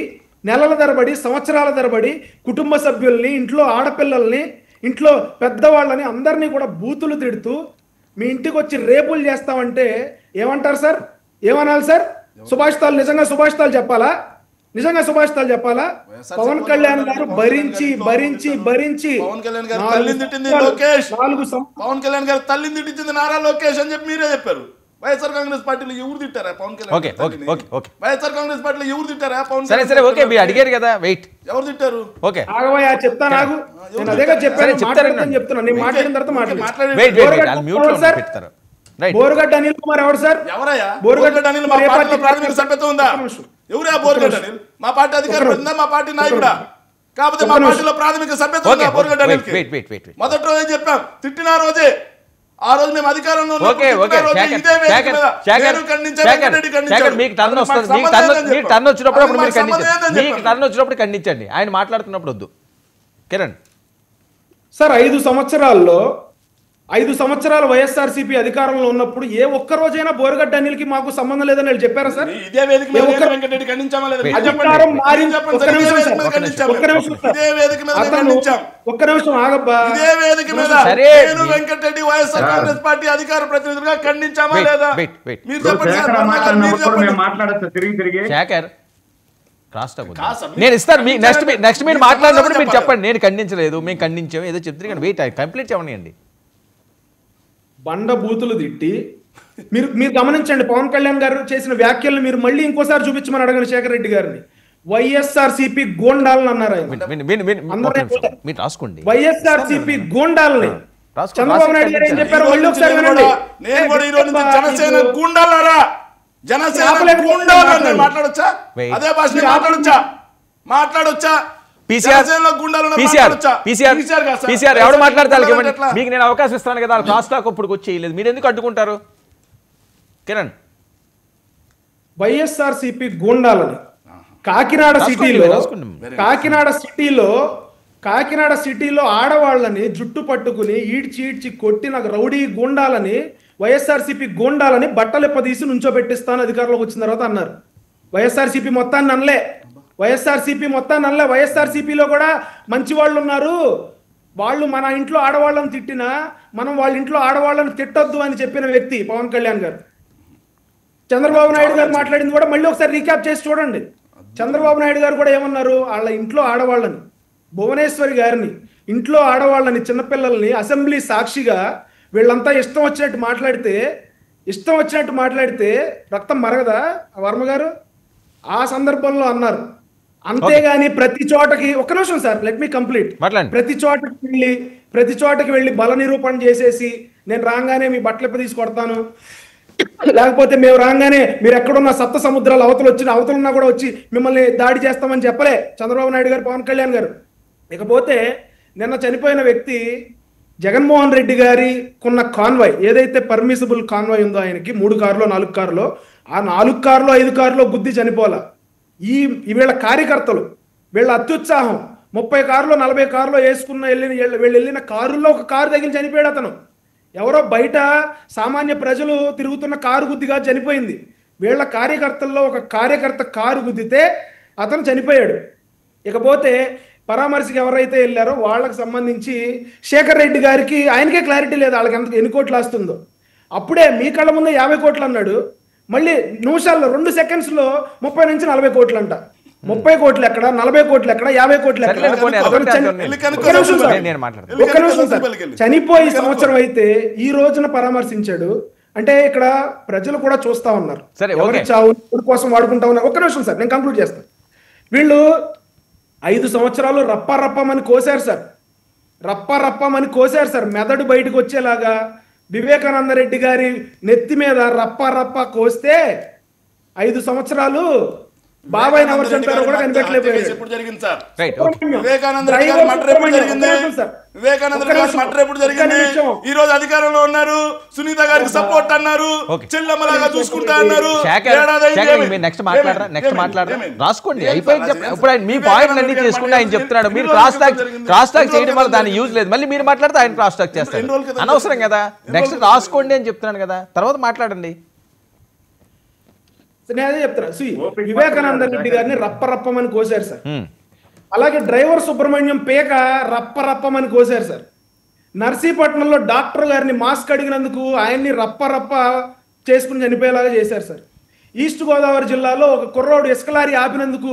Speaker 3: నెలల తరబడి, సంవత్సరాల తరబడి కుటుంబ సభ్యుల్ని, ఇంట్లో ఆడపిల్లల్ని, ఇంట్లో పెద్దవాళ్ళని అందరినీ కూడా బూతులు తిడుతూ మీ ఇంటికి వచ్చి రేపులు చేస్తామంటే ఏమంటారు సార్? ఏమనాలి సార్? సుభాషితాలు నిజంగా సుభాషితాలు చెప్పాలా? నిజంగా సుభాషితాలు చెప్పాలా? పవన్ కళ్యాణ్ గారు భరించి భరించి భరించి
Speaker 4: పవన్ కళ్యాణ్ గారు తల్లిని తిట్టింది లోకేష్, పవన్ కళ్యాణ్ గారు తల్లిని తిట్టింది నారా లోకేష్ అని చెప్పి మీరే చెప్పారు. వైఎస్ఆర్ కాంగ్రెస్ పార్టీలో ఎవరు తిట్టారా పవన్ కళ్యాణ్? వైఎస్ఆర్ కాంగ్రెస్ పార్టీలో ఎవరు తిట్టారా పవన్?
Speaker 1: సరే ఓకే, మీరు అడిగారు కదా, వెయిట్.
Speaker 4: ఎవరు తిట్టారు?
Speaker 3: ఓకే ఆగవయ్యా, చెప్తాను ఆగు. నేను అదేగా చెప్పాను, చెప్తున్నా. నేను మాట్లాడిన తర్వాత మాట్లాడండి. బోరుగడ్డ అనిల్ కుమార్ ఎవరు సార్?
Speaker 4: ఎవరయ్యా బోరుగడ్డ అనిల్? మా పార్టీలో ప్రాథమిక సభ్యత్వం ఉందా? ఎవరా బోరుగడ్డ అనిల్? మా పార్టీ అధికారం ఉందా? మా పార్టీ నాయకుడా? కాకపోతే మా పార్టీలో ప్రాథమిక సభ్యత్వం ఉందా బోరుగడ్డ అనిల్? మొదటి రోజే చెప్పాం, తిట్టిన రోజే. ఆ రోజు మేము అధికారంలో
Speaker 1: ఖండించండి, ఆయన మాట్లాడుతున్నప్పుడు వద్దు. కిరణ్
Speaker 3: సార్, 5 సంవత్సరాలు వైఎస్ఆర్సీపీ అధికారంలో ఉన్నప్పుడు ఏ ఒక్క రోజైనా బోరుగడ్డ అనిల్కి మాకు సంబంధం లేదని వాళ్ళు చెప్పారా సార్? ఒక్క నిమిషం ఆగబ్బా.
Speaker 4: వెంకటరెడ్డి వైఎస్ఆర్ కాంగ్రెస్ పార్టీ అధికార ప్రతినిధులుగా ఖండించామా లేదా? మీరు చెప్పండి.
Speaker 1: నేను ఇస్తాను, నెక్స్ట్ మీరు మాట్లాడినప్పుడు మీరు చెప్పండి. నేను ఖండించలేదు, మేము ఖండించాము, ఏదో చెప్తే కానీ వెయిట్ కంప్లీట్ చేయమనియండి.
Speaker 3: బండ బూతులు తిట్టి మీరు గమనించండి, పవన్ కళ్యాణ్ గారు చేసిన వ్యాఖ్యలను మీరు మళ్ళీ ఇంకోసారి చూపించమని అడగండి శేఖర్ రెడ్డి గారిని. వైఎస్ఆర్సీపీ గోండాలని అన్నారు ఆయన. వైఎస్ఆర్సీపీ గోండాలని చంద్రబాబు నాయుడు గారు ఏం చెప్పారు మళ్ళీ ఒకసారి వినండి.
Speaker 4: జనసేన గూండాలారా, జనసేన గూండాలని మాట్లాడొచ్చా? అదే భాష మాట్లాడొచ్చా?
Speaker 1: ఎవరు మాట్లాడతారు? మీకు నేను అవకాశం ఇస్తాను కదా, క్లాస్ టాక్ ఇప్పుడు వచ్చేయలేదు, మీరు ఎందుకు అడ్డుకుంటారు? కిరణ్,
Speaker 3: వైఎస్ఆర్సీపీ గూండాలని కాకినాడ సిటీలో ఆడవాళ్ళని జుట్టు పట్టుకుని ఈడ్చి కొట్టిన రౌడీ గూండాలని, వైఎస్ఆర్సీపీ గూండాలని బట్టలెప్పదీసి నుంచోబెట్టిస్తాను అధికారంలోకి వచ్చిన తర్వాత అన్నారు. వైఎస్ఆర్సీపీ మొత్తాన్ని అనలే. వైఎస్ఆర్సీపీలో కూడా మంచి వాళ్ళు ఉన్నారు. వాళ్ళు మన ఇంట్లో ఆడవాళ్ళని తిట్టినా మనం వాళ్ళ ఇంట్లో ఆడవాళ్ళని తిట్టొద్దు అని చెప్పిన వ్యక్తి పవన్ కళ్యాణ్ గారు. చంద్రబాబు నాయుడు గారు మాట్లాడింది కూడా మళ్ళీ ఒకసారి రీక్యాప్ చేసి చూడండి. చంద్రబాబు నాయుడు గారు కూడా ఏమన్నారు? వాళ్ళ ఇంట్లో ఆడవాళ్ళని, భువనేశ్వరి గారిని, ఇంట్లో ఆడవాళ్ళని, చిన్నపిల్లల్ని అసెంబ్లీ సాక్షిగా వీళ్ళంతా ఇష్టం వచ్చినట్టు మాట్లాడితే రక్తం మరగదా వర్మ గారు? ఆ సందర్భంలో అన్నారు. అంతేగాని ప్రతి చోటకి, ఒక్క నిమిషం సార్, లెట్ మీ కంప్లీట్. ప్రతి చోటకి వెళ్ళి బల నిరూపణ చేసేసి నేను రాగానే మీ బట్టలెప్ప తీసుకొడతాను, లేకపోతే మేము రాగానే మీరు ఎక్కడున్న సప్త సముద్రాలు అవతలున్నా కూడా వచ్చి మిమ్మల్ని దాడి చేస్తామని చెప్పలే చంద్రబాబు నాయుడు గారు, పవన్ కళ్యాణ్ గారు. ఇకపోతే నిన్న చనిపోయిన వ్యక్తి జగన్మోహన్ రెడ్డి గారి కొన్న కాన్వాయ్, ఏదైతే పర్మిసిబుల్ కాన్వాయ్ ఉందో ఆయనకి 3 కార్లో 4 కార్లో, ఆ 4 కార్లో 5 కార్లో గుద్ది చనిపోలా. వీళ్ళ కార్యకర్తలు, వీళ్ళ అత్యుత్సాహం, 30 కార్లో 40 కార్లో వేసుకున్న వెళ్ళిన కారుల్లో ఒక కారు తగిలి చనిపోయాడు అతను. ఎవరో బయట సామాన్య ప్రజలు తిరుగుతున్న కారు గుద్దిగా చనిపోయింది. వీళ్ళ కార్యకర్తల్లో ఒక కార్యకర్త కారు గుద్దితే అతను చనిపోయాడు. ఇకపోతే పరామర్శకి ఎవరైతే వెళ్ళారో వాళ్ళకి సంబంధించి శేఖర్ రెడ్డి గారికి ఆయనకే క్లారిటీ లేదు వాళ్ళకి ఎన్ని కోట్లు వస్తుందో. అప్పుడే మీ కళ్ళ ముందే 50 కోట్లు అన్నాడు, మళ్ళీ నిమిషాల్లో 2 సెకండ్స్ 30 నుంచి 40 కోట్లు అంట. 30 కోట్లు ఎక్కడ, 40 కోట్లు ఎక్కడ, 50 కోట్లు ఎక్కడ? చనిపోయి సంవత్సరం అయితే ఈ రోజున పరామర్శించాడు అంటే ఇక్కడ ప్రజలు కూడా చూస్తా ఉన్నారు, ఎవరి చావు కోసం వాడుకుంటా ఉన్నారు. ఒక్క నిమిషం సార్, నేను కంక్లూడ్ చేస్తాను. వీళ్ళు 5 సంవత్సరాలు రప్పమని కోసారు సార్, మెదడు బయటకు వచ్చేలాగా వివేకానంద రెడ్డి గారి నెత్తి మీద రప్ప కోస్తే 5 సంవత్సరాలు బాబాయ్ నవర్ చంపారో కూడా కనిపెట్టలేకపోయారు.
Speaker 4: ఎప్పుడు జరిగింది సార్?
Speaker 1: రైట్.
Speaker 4: వివేకానంద రెడ్డి గారి మర్డర్ ఎప్పుడు జరిగింది? వివేకానంద రెడ్డి గారి మర్డర్ ఎప్పుడు జరిగింది? ఈ రోజు అధికారంలో ఉన్నారు, సునీత గారికి సపోర్ట్ అన్నారు, చెల్లమ్మలాగా చూసుకుంటా అన్నారు.
Speaker 1: నెక్స్ట్ మాట్లాడరా రాసుకోండి, అయిపోయి ఇప్పుడు ఆయన మీ పాయింట్లు అన్ని చేసుకుంటే ఆయన చెప్తున్నాడు, మీరు క్రాస్ టాక్ చేయడం వల్ల దాని యూజ్ లేదు, మళ్ళీ మీరు మాట్లాడితే ఆయన క్రాస్ టాక్ చేస్తారు, అనవసరం కదా. నెక్స్ట్ రాసుకోండి అని చెప్తున్నాను కదా, తర్వాత మాట్లాడండి.
Speaker 3: నేను అదే చెప్తున్నా. వివేకానంద రెడ్డి గారిని రప్పమని కోసారు సార్. అలాగే డ్రైవర్ సుబ్రహ్మణ్యం పేక రప్పమని కోసారు సార్. నర్సీపట్నంలో డాక్టర్ గారిని మాస్క్ అడిగినందుకు ఆయన్ని రప్ప చేసుకుని చనిపోయేలాగా చేశారు సార్. ఈస్ట్ గోదావరి జిల్లాలో ఒక కుర్రోడు ఇసుకలారి ఆపినందుకు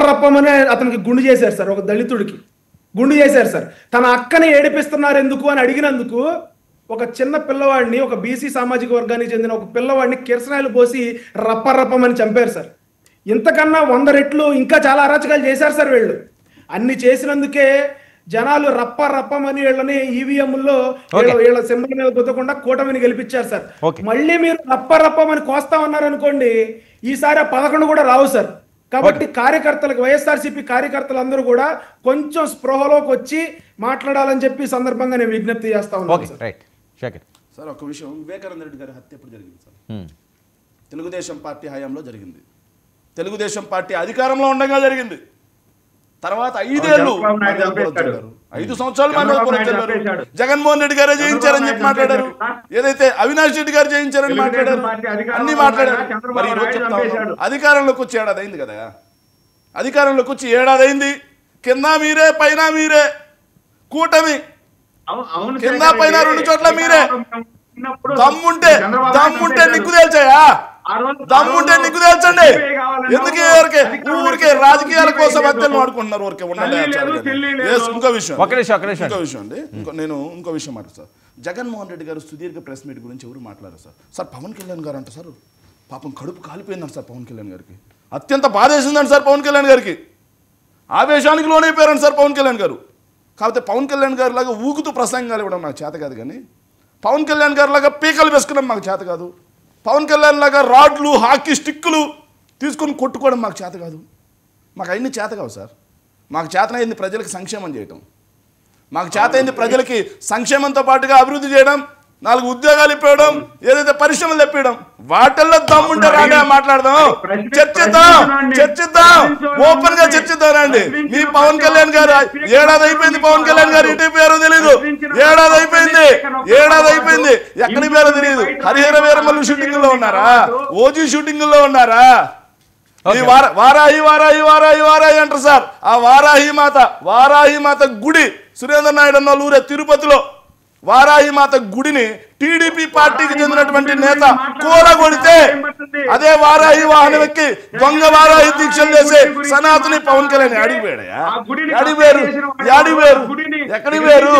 Speaker 3: రప్పమని అతనికి గుండు చేశారు సార్. ఒక దళితుడికి గుండు చేశారు సార్. తన అక్కని ఏడిపిస్తున్నారు ఎందుకు అని అడిగినందుకు ఒక చిన్న పిల్లవాడిని, ఒక బీసీ సామాజిక వర్గానికి చెందిన ఒక పిల్లవాడిని కిరసనాయలు పోసి రప్పమని చంపారు సార్. ఇంతకన్నా 100 రెట్లు ఇంకా చాలా అరాచకాలు చేశారు సార్ వీళ్ళు. అన్ని చేసినందుకే జనాలు రప్పమని వీళ్ళని ఈవీఎంలో వీళ్ళ సింబల్ మీద గుద్దకుండా కూటమిని గెలిపించారు సార్. మళ్ళీ మీరు రప్పమని కోస్తా ఉన్నారు అనుకోండి, ఈసారి 11 కూడా రావు సార్. కాబట్టి కార్యకర్తలకు, వైఎస్ఆర్సీపీ కార్యకర్తలందరూ కూడా కొంచెం స్పృహలోకి వచ్చి మాట్లాడాలని చెప్పి సందర్భంగా నేను విజ్ఞప్తి చేస్తా ఉన్నాను
Speaker 4: సార్. ఒక విషయం, వివేకానంద రెడ్డి గారి హత్య ఎప్పుడు జరిగింది సార్? తెలుగుదేశం పార్టీ హయాంలో జరిగింది. తెలుగుదేశం పార్టీ అధికారంలో ఉండగా జరిగింది. తర్వాత 5 ఏళ్ళు 5 సంవత్సరాలు జగన్మోహన్ రెడ్డి గారే జయించారని చెప్పి మాట్లాడారు. ఏదైతే అవినాష్ రెడ్డి గారు జయించారని మాట్లాడారు, అన్ని మాట్లాడారు. మరి ఈ రోజు అధికారంలోకి వచ్చి ఏడాది అయింది కదా. అధికారంలోకి వచ్చి ఏడాది అయింది. కింద మీరే, పైన మీరే, కూటమి కింద పైన 2 చోట్ల మీరే. దమ్ముంటే నిగ్గు తేల్చాయా? దమ్ముంటే నిగ్గు తేల్చండి. ఎందుకు ఊరికే రాజకీయాల కోసం హత్యలు వాడుకుంటున్నారు? ఊరికే ఉండాలి. ఇంకో విషయం అండి, నేను ఇంకో విషయం మాట్లాడు. జగన్మోహన్ రెడ్డి గారు సుదీర్ఘ ప్రెస్ మీట్ గురించి ఎవరు మాట్లాడారు సార్? పవన్ కళ్యాణ్ గారు అంట సార్, పాపం కడుపు కాలిపోయిందంట సార్ పవన్ కళ్యాణ్ గారికి. అత్యంత బాధేసిందంట సార్ పవన్ కళ్యాణ్ గారికి. ఆవేశానికి లోనైపోయారంట సార్ పవన్ కళ్యాణ్ గారు. కాకపోతే పవన్ కళ్యాణ్ గారి లాగా ఊగుతూ ప్రసంగాలు ఇవ్వడం నాకు చేత కాదు, కానీ పవన్ కళ్యాణ్ గారి లాగా పీకలు వేసుకోవడం మాకు చేత కాదు. పవన్ కళ్యాణ్ లాగా రాడ్లు, హాకీ స్టిక్కులు తీసుకొని కొట్టుకోవడం మాకు చేత కాదు. మాకు అన్ని చేత కావు సార్. మాకు చేతనైంది ప్రజలకు సంక్షేమం చేయడం, మాకు చేతైంది ప్రజలకి సంక్షేమంతో పాటుగా అభివృద్ధి చేయడం, 4 ఉద్యోగాలు ఇప్పడం, ఏదైతే పరిశ్రమలు తెప్పడం. వాటిల్లో దమ్ముంటే రాగా మాట్లాడదాం, చర్చిద్దాం, ఓపెన్ గా చర్చిద్దాం రండి. మీ పవన్ కళ్యాణ్ గారు ఏడాది అయిపోయింది, పవన్ కళ్యాణ్ గారు ఇంటి పేరో తెలీదు. ఏడాది అయిపోయింది. ఎక్కడి పేరో తెలియదు. హరిహర వీరమల్లు షూటింగ్ లో ఉన్నారా? ఓజీ షూటింగ్ లో ఉన్నారా? వారాహి అంటారు సార్. ఆ వారాహి మాత గుడి సురేంద్ర నాయుడు అన్న ఊరే తిరుపతిలో వారాహి మాత గుడిని టీడీపీ పార్టీకి చెందినటువంటి నేత కూలగొడితే అదే వారాహి వాహనం ఎక్కి దొంగ వారాహి దీక్షలు చేసే సనాతని పవన్ కళ్యాణ్ అడిగిపోయాడయా? ఎక్కడి వేరు?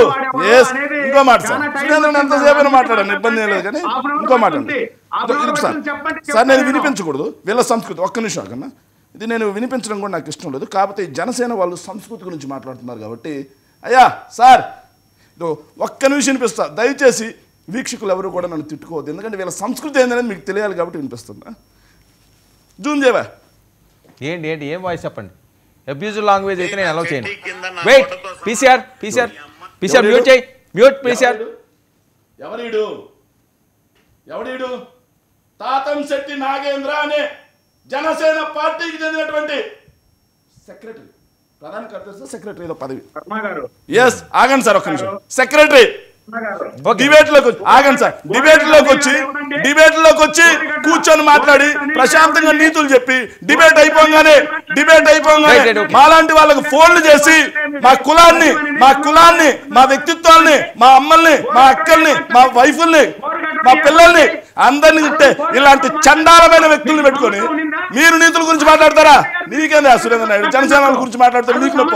Speaker 4: ఇంకో మాట సార్, సురేంద్రన్ ఎంతసేపు మాట్లాడాను, ఇబ్బంది లేదు, కానీ ఇంకో మాట సార్, నేను వినిపించకూడదు వీళ్ళ సంస్కృతి. ఒక్క నిమిషం కన్నా, ఇది నేను వినిపించడం కూడా నాకు ఇష్టం లేదు. కాకపోతే జనసేన వాళ్ళు సంస్కృతి గురించి మాట్లాడుతున్నారు కాబట్టి, అయ్యా సార్ ఒక్క నిమిషం వినిపిస్తా. దయచేసి వీక్షకులు ఎవరు కూడా నన్ను తిట్టుకోవద్దు, ఎందుకంటే వీళ్ళ సంస్కృతి ఏంటనేది మీకు తెలియాలి కాబట్టి వినిపిస్తుందా. జూమ్ చేయవా?
Speaker 1: ఏంటి ఏం వాయిస్ చెప్పండి. అబ్యూజివ్ లాంగ్వేజ్ అయితే నేను అలౌ చేయను. వెయిట్, పీసీఆర్ మ్యూట్ చేయి, మ్యూట్ పీసీఆర్.
Speaker 4: ఎవడీడు తాతంశెట్టి నాగేంద్ర అనే జనసేన పార్టీకి చెందినటువంటి సెక్రటరీ, ప్రధాన కార్యదర్శి, సెక్రటరీ ఏదో పదవి. ఎస్, ఆగండి సార్ ఒక్క నిమిషం. సెక్రటరీ డిబేట్ లోకి వచ్చి కూర్చొని మాట్లాడి ప్రశాంతంగా నీతులు చెప్పి డిబేట్ అయిపోగానే మాలాంటి వాళ్ళకు ఫోన్లు చేసి మా కులాన్ని, మా వ్యక్తిత్వాల్ని, మా అమ్మల్ని, మా అక్కల్ని, మా వైఫుల్ని, మా పిల్లల్ని అందరినీ తిట్టే ఇలాంటి చండాలమైన వ్యక్తుల్ని పెట్టుకొని మీరు నీతుల గురించి మాట్లాడతారా? నీకేంది సురేంద్ర నాయుడు జనసేన గురించి మాట్లాడతారు? నీకు నొప్పి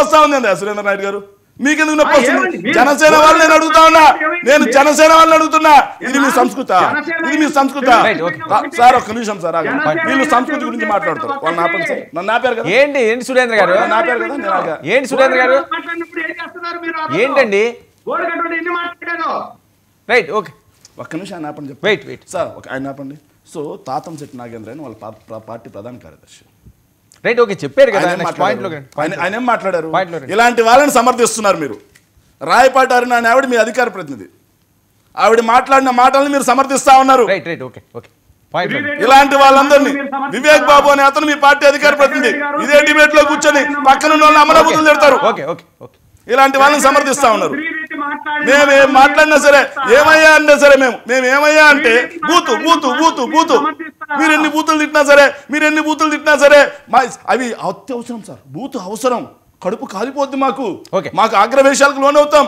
Speaker 4: వస్తా ఉంది అండి సురేంద్ర నాయుడు గారు, మీకెందుకు నొప్పి వస్తుంది? జనసేన వాళ్ళని నేను అడుగుతా ఉన్నా, జనసేన వాళ్ళని అడుగుతున్నా, ఇది మీ సంస్కృత? సార్ ఒక్క నిమిషం సార్, వీళ్ళు సంస్కృతి గురించి మాట్లాడతారు. వాళ్ళు ఆపండి సార్, నన్ను ఆపారు కదా.
Speaker 1: ఏంటి సురేంద్ర గారు
Speaker 4: ఆపారు కదా, నేను
Speaker 1: ఏంటి సురేంద్ర గారు ఏంటండి? రైట్ ఓకే
Speaker 4: ఒక్క నిమిషం ఆయన ఆపండి
Speaker 1: Wait.
Speaker 4: సార్ ఆయన ఆపండి. సో తాతంశెట్టి నాగేంద్ర అని వాళ్ళ పార్టీ ప్రధాన కార్యదర్శి.
Speaker 1: రైట్ ఓకే చెప్పారు కదా
Speaker 4: ఆయన ఏం
Speaker 1: నెక్స్ట్ పాయింట్ లో
Speaker 4: మాట్లాడారు? ఆయన ఏం మాట్లాడారు?
Speaker 1: Point లో రండి.
Speaker 4: ఇలాంటి వాళ్ళని సమర్థిస్తున్నారు మీరు. రాయపాటి అరుణ అనే ఆవిడ మీ అధికార ప్రతినిధి, ఆవిడ మాట్లాడిన మాటల్ని మీరు సమర్థిస్తా ఉన్నారు.
Speaker 1: రైట్ ఓకే పాయింట్
Speaker 4: ఇలాంటి వాళ్ళందరినీ వివేక్ బాబు అనే అతను మీ పార్టీ అధికార ప్రతినిధి ఇదే డిబేట్ లో కూర్చొని పక్కన ఉన్న వాళ్ళని అమరబుద్ధులు తిడతారు.
Speaker 1: ఓకే
Speaker 4: ఇలాంటి వాళ్ళని సమర్థిస్తా ఉన్నారు. మేము ఏం మాట్లాడినా సరే ఏమయ్యా అంటే సరే మేము ఏమయ్యా అంటే బూతు బూతు బూతు బూతు మీరు ఎన్ని బూతులు తిట్టినా సరే అవి అత్యవసరం సార్. బూతు అవసరం, కడుపు కాలిపోద్ది మాకు, మాకు ఆగ్రవేశాలకు లోనవుతాం,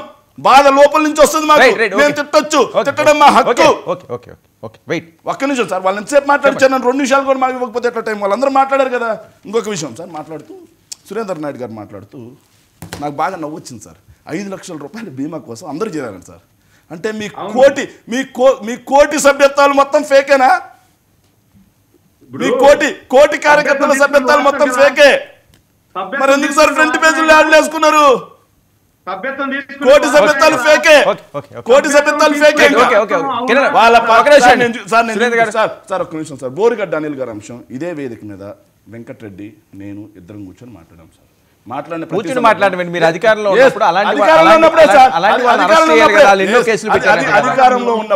Speaker 4: బాధ లోపల నుంచి వస్తుంది మాకు. మేము తిట్టొచ్చు, తిట్టడం మా హక్కు. ఒక్క నిమిషం సార్, వాళ్ళు ఎంతసేపు మాట్లాడిచ్చారు, నన్ను 2 నిమిషాలు కూడా మాకు ఇవ్వకపోతే ఎట్లా టైం? వాళ్ళందరూ మాట్లాడారు కదా. ఇంకొక విషయం సార్, మాట్లాడుతూ సురేందర్ నాయుడు గారు మాట్లాడుతూ నాకు బాగా నవ్వొచ్చింది సార్. 5 లక్షల రూపాయల బీమా కోసం అందరూ చేరారండి సార్. అంటే మీ కోటి సభ్యత్వాలు మొత్తం ఫేకేనా? మీ కోటి కార్యకర్తల సభ్యత్వాలు మొత్తం ఫేకే. మరి ఎందుకు సార్ ఫ్రంట్ పేజీలో యాడ్లు వేసుకున్నారు? కోటి సభ్యత్వాలు ఫేకే, కోటి సభ్యత్వాలు ఫేకే. సార్ ఒక్క నిమిషం సార్, బోరుగడ్డ అనిల్ గారి అంశం ఇదే వేదిక మీద వెంకటరెడ్డి నేను ఇద్దరం కూర్చొని మాట్లాడాం సార్.
Speaker 1: మాట్లాడండి మీరు అధికారంలో ఉన్నప్పుడు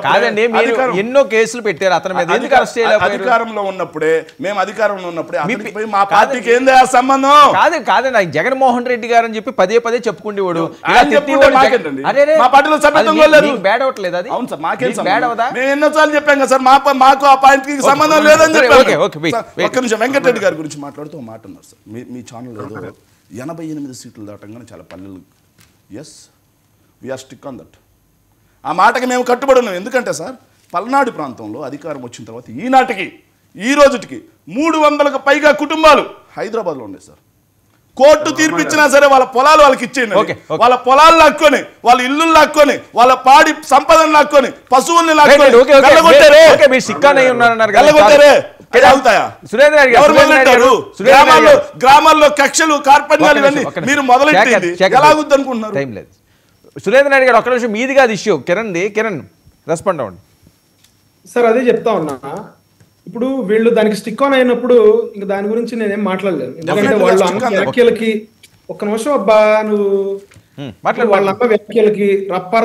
Speaker 1: కాదండి, మీరు ఎన్నో కేసులు పెట్టారు అతని మీద, ఎందుకు అరెస్ట్ చేయలేకపోయారు?
Speaker 4: అధికారంలో ఉన్నప్పుడే మా పార్టీకి ఏంది ఆ సంబంధం?
Speaker 1: కాదండి, ఆయన జగన్మోహన్ రెడ్డి గారు అని చెప్పి పదే చెప్పుకుంటేవాడు.
Speaker 4: మా పార్టీలో సభ్యత్వం
Speaker 1: బ్యాడ్ అవట్లేదు అది.
Speaker 4: అవును సార్, మాకేం బ్యాడ్ అవదా? మేము ఎన్నోసార్లు చెప్పాం కదా సార్, మాకు ఆ పార్టీకి సంబంధం లేదని చెప్పాను. ఒక్క నిమిషం, వెంకటరెడ్డి గారి గురించి మాట్లాడుతూ మాట అన్నారు సార్. మీ ఛానల్ ఏదో 88 సీట్లు దాటంగానే చాలా పల్లెలు. Yes, we are stick on that. ఆ మాటకి మేము కట్టుబడి ఉన్నాం. ఎందుకంటే సార్, పల్నాడు ప్రాంతంలో అధికారం వచ్చిన తర్వాత ఈనాటికి ఈ రోజుకి 300కు పైగా కుటుంబాలు హైదరాబాద్లో ఉన్నాయి సార్. కోర్టు తీర్పు ఇచ్చినా సరే వాళ్ళ పొలాలు వాళ్ళకి ఇచ్చేయండి, వాళ్ళ పొలాలు లాక్కొని, వాళ్ళ ఇల్లు లాక్కొని, వాళ్ళ పాడి సంపదను లాక్కొని, పశువుల్ని లాక్కొని గ్రామాల్లో కక్షలు కార్పణ్యాలు ఇవన్నీ మీరు మొదలెట్టేది ఎలాగుద్ది అనుకుంటున్నారు?
Speaker 1: సురేంద్ర నాయుడు గారు ఒక్క నిమిషం, మీది కాదు ఇష్యూ, కిరణ్ రెస్పాండ్ అవ్వండి
Speaker 3: సార్. అదే చెప్తా ఉన్నా, ఇప్పుడు వీళ్ళు దానికి స్టిక్ ఆన్ అయినప్పుడు ఇంకా దాని గురించి నేనేం మాట్లాడలేను. ఎందుకంటే వాళ్ళ అమ్మ వ్యాఖ్యలకి ఒక్క నిమిషం అబ్బా నువ్వు వాళ్ళ అమ్మ వ్యాఖ్యలకి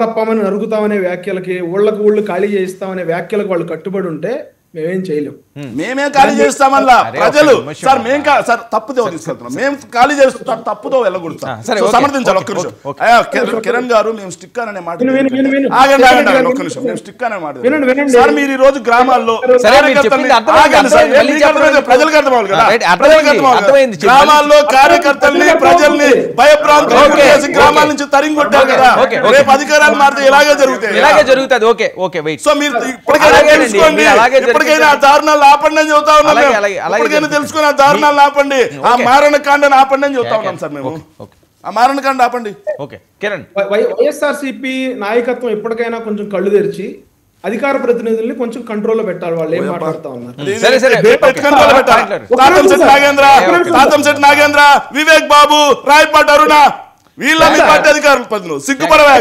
Speaker 3: రప్పమని నరుగుతామనే వ్యాఖ్యలకి ఊళ్ళు ఖాళీ చేయిస్తామనే వ్యాఖ్యలకు వాళ్ళు కట్టుబడి ఉంటే మేమేం చేయలేము.
Speaker 4: మేమే ఖాళీ చేస్తామల్లా ప్రజలు సార్. మేము సార్ తప్పుదో తీసుకెళ్తున్నాం, మేము ఖాళీ చేస్తాం, తప్పుదో వెళ్ళకూడదు సార్. సమర్థించాలి. ఒక్క నిమిషం కిరణ్ గారు, మేము స్టిక్ అనే మాట ఒక్క నిమిషం, మేము స్టిక్ అనే మాట సార్. మీరు ఈ రోజు గ్రామాల్లో ప్రజలకు అర్థం అవ్వాలి కదా, గ్రామాల్లో కార్యకర్తల్ని ప్రజల్ని భయప్రాంతం చేసి గ్రామాల నుంచి తరిగి కొట్టారు కదా. రేపు అధికారాలు మారితే ఇలాగే జరుగుతాయి. సో మీరు ఇప్పటికైనా తెలుసుకోండి, ఇప్పటికైనా దారుణాలు ఆపండి అని చెబుతా ఉన్నాం. ఇప్పటికైనా తెలుసుకుని ఆ దారుణాలు ఆపండి, ఆ మారణకాండను ఆపండి అని చెబుతా ఉన్నాం సార్. మేము ఆ మారణకాండ ఆపండి.
Speaker 3: వైఎస్ఆర్సీపీ నాయకత్వం ఇప్పటికైనా కొంచెం కళ్ళు తెరిచి అధికార ప్రతినిధుల్ని కొంచెం కంట్రోల్లో పెట్టాలి. వాళ్ళు ఏం మాట్లాడుతా ఉన్నారు?
Speaker 4: తాతంశెట్టి నాగేంద్ర, వివేక్ బాబు, రాయపాటి అరుణ, వీళ్ళ మీ పార్టీ అధికారులు పదులు సిగ్గుపడవా?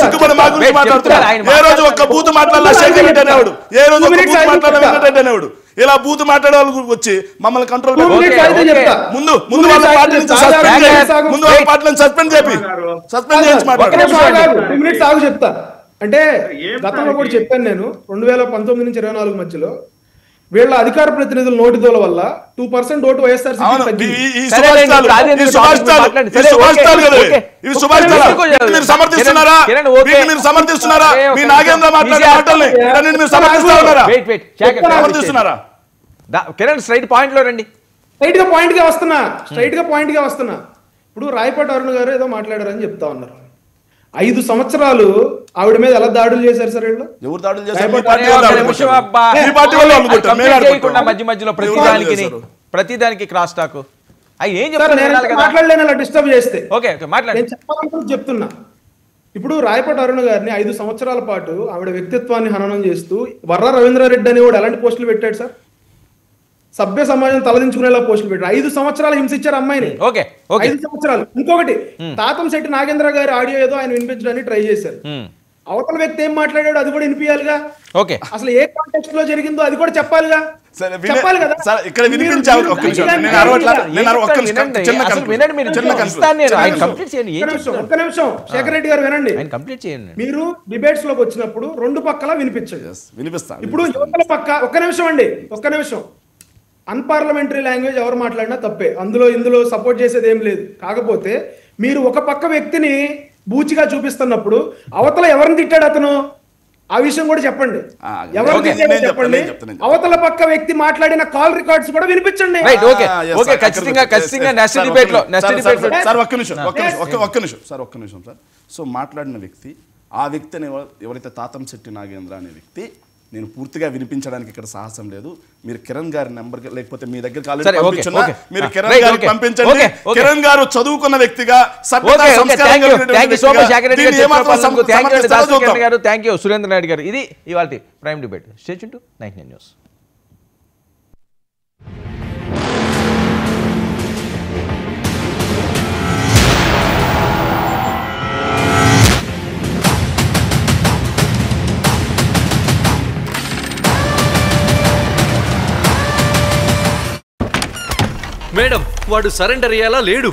Speaker 4: సిగ్గుపడి మా గురించి మాట్లాడుతున్నారు. ఏ రోజు ఒక్క బూతు మాట్లాడాల శేఖర్ రెడ్డి అనేవాడు, ఏ రోజు ఒక్క బూతు మాట్లాడాల వెంకటరెడ్డి అనేవాడు. ఇలా బూతు మాట్లాడే వాళ్ళు వచ్చి మమ్మల్ని కంట్రోల్ ముందు వాళ్ళ పార్టీ నుంచి సస్పెండ్ చేయించి
Speaker 3: మాట్లాడు. చెప్తా అంటే గతంలో కూడా చెప్పాను నేను, 2019 నుంచి 24 మధ్యలో వీళ్ళ అధికార ప్రతినిధుల నోటిదోల వల్ల 2% ఓటు వైఎస్ఆర్సీపీ
Speaker 4: సమర్థిస్తున్నారా? మీ నాగేంద్ర మాట్లాడే మాటల్ని మీరు సమర్థిస్తున్నారా?
Speaker 1: కిరణ్ స్ట్రైట్ పాయింట్ లో రండి.
Speaker 3: స్ట్రైట్ గా పాయింట్ గా వస్తున్నా. ఇప్పుడు రాయపాటి అరుణ్ గారు ఏదో మాట్లాడారని చెప్తా ఉన్నారు. 5 సంవత్సరాలు ఆవిడ మీద ఎలా దాడులు చేశారు సార్ వీళ్ళు?
Speaker 4: ఎవరు దాడులు చేశారు?
Speaker 1: మధ్యలో ప్రతిదానికి క్రాస్ టాక్
Speaker 3: మాట్లాడలేను, అలా డిస్టర్బ్ చేస్తే. నేను చెప్పాలని చెప్తున్నా. ఇప్పుడు రాయపాటి అరుణ్ గారిని 5 సంవత్సరాల పాటు ఆవిడ వ్యక్తిత్వాన్ని హననం చేస్తూ వర్ర రవీంద్రారెడ్డి అని కూడా ఎలాంటి పోస్టులు పెట్టాడు సార్? సభ్య సమాజం తలదించుకునేలా పోస్టులు పెట్టారు. 5 సంవత్సరాలు హింసించారు అమ్మాయిని. 5 సంవత్సరాలు. ఇంకొకటి, తాతంశెట్టి నాగేంద్ర గారి ఆడియో ఏదో ఆయన వినిపించడానికి ట్రై చేశారు. అవతల వ్యక్తి ఏం మాట్లాడాడు అది కూడా వినిపించాలిగా.
Speaker 1: ఓకే
Speaker 3: అసలు ఏ కాంటెక్స్ట్ లో జరిగిందో అది కూడా చెప్పాలిగా.
Speaker 4: సరే,
Speaker 3: చెప్పాలి కదా.
Speaker 4: సార్ ఇక్కడ వినిపించే ఒక్క నిమిషం. నేను అరవట్లా, నేను ఒక్క నిమిషం. చిన్న
Speaker 3: ఒక్క నిమిషం శేఖర్ రెడ్డి గారు వినండి.
Speaker 1: కంప్లీట్ చేయండి.
Speaker 3: మీరు డిబేట్స్ లోకి వచ్చినప్పుడు రెండు పక్కల వినిపించండి.
Speaker 4: వినిపిస్తాను.
Speaker 3: ఇప్పుడు యువతల పక్క ఒక్క నిమిషం అండి, ఒక్క నిమిషం. అన్పార్లమెంటరీ లాంగ్వేజ్ ఎవరు మాట్లాడినా తప్పే, ఇందులో సపోర్ట్ చేసేది ఏం లేదు. కాకపోతే మీరు ఒక పక్క వ్యక్తిని బూచిగా చూపిస్తున్నప్పుడు అవతల ఎవరిని తిట్టాడు అతను ఆ విషయం కూడా చెప్పండి. ఎవరు తిట్టాడో చెప్పండి. అవతల పక్క వ్యక్తి మాట్లాడిన కాల్ రికార్డ్స్ కూడా వినిపించండి.
Speaker 4: ఒక్క నిమిషం సార్. సో మాట్లాడిన వ్యక్తి, ఆ వ్యక్తిని ఎవరైతే తాతంశెట్టి నాగేంద్ర అనే వ్యక్తి, నేను పూర్తిగా వినిపించడానికి ఇక్కడ సాహసం లేదు. మీరు కిరణ్ గారి నెంబర్ లేకపోతే మీ దగ్గర మీరు కిరణ్ గారికి పంపించండి. కిరణ్ గారు చదువుకున్న వ్యక్తిగా
Speaker 1: సురేంద్ర నాయుడు గారు. ఇది ఇవాళ prime debate. Stay tune to 99 news.
Speaker 7: Madam, వాడు సరెండర్ అయ్యేలా లేడు.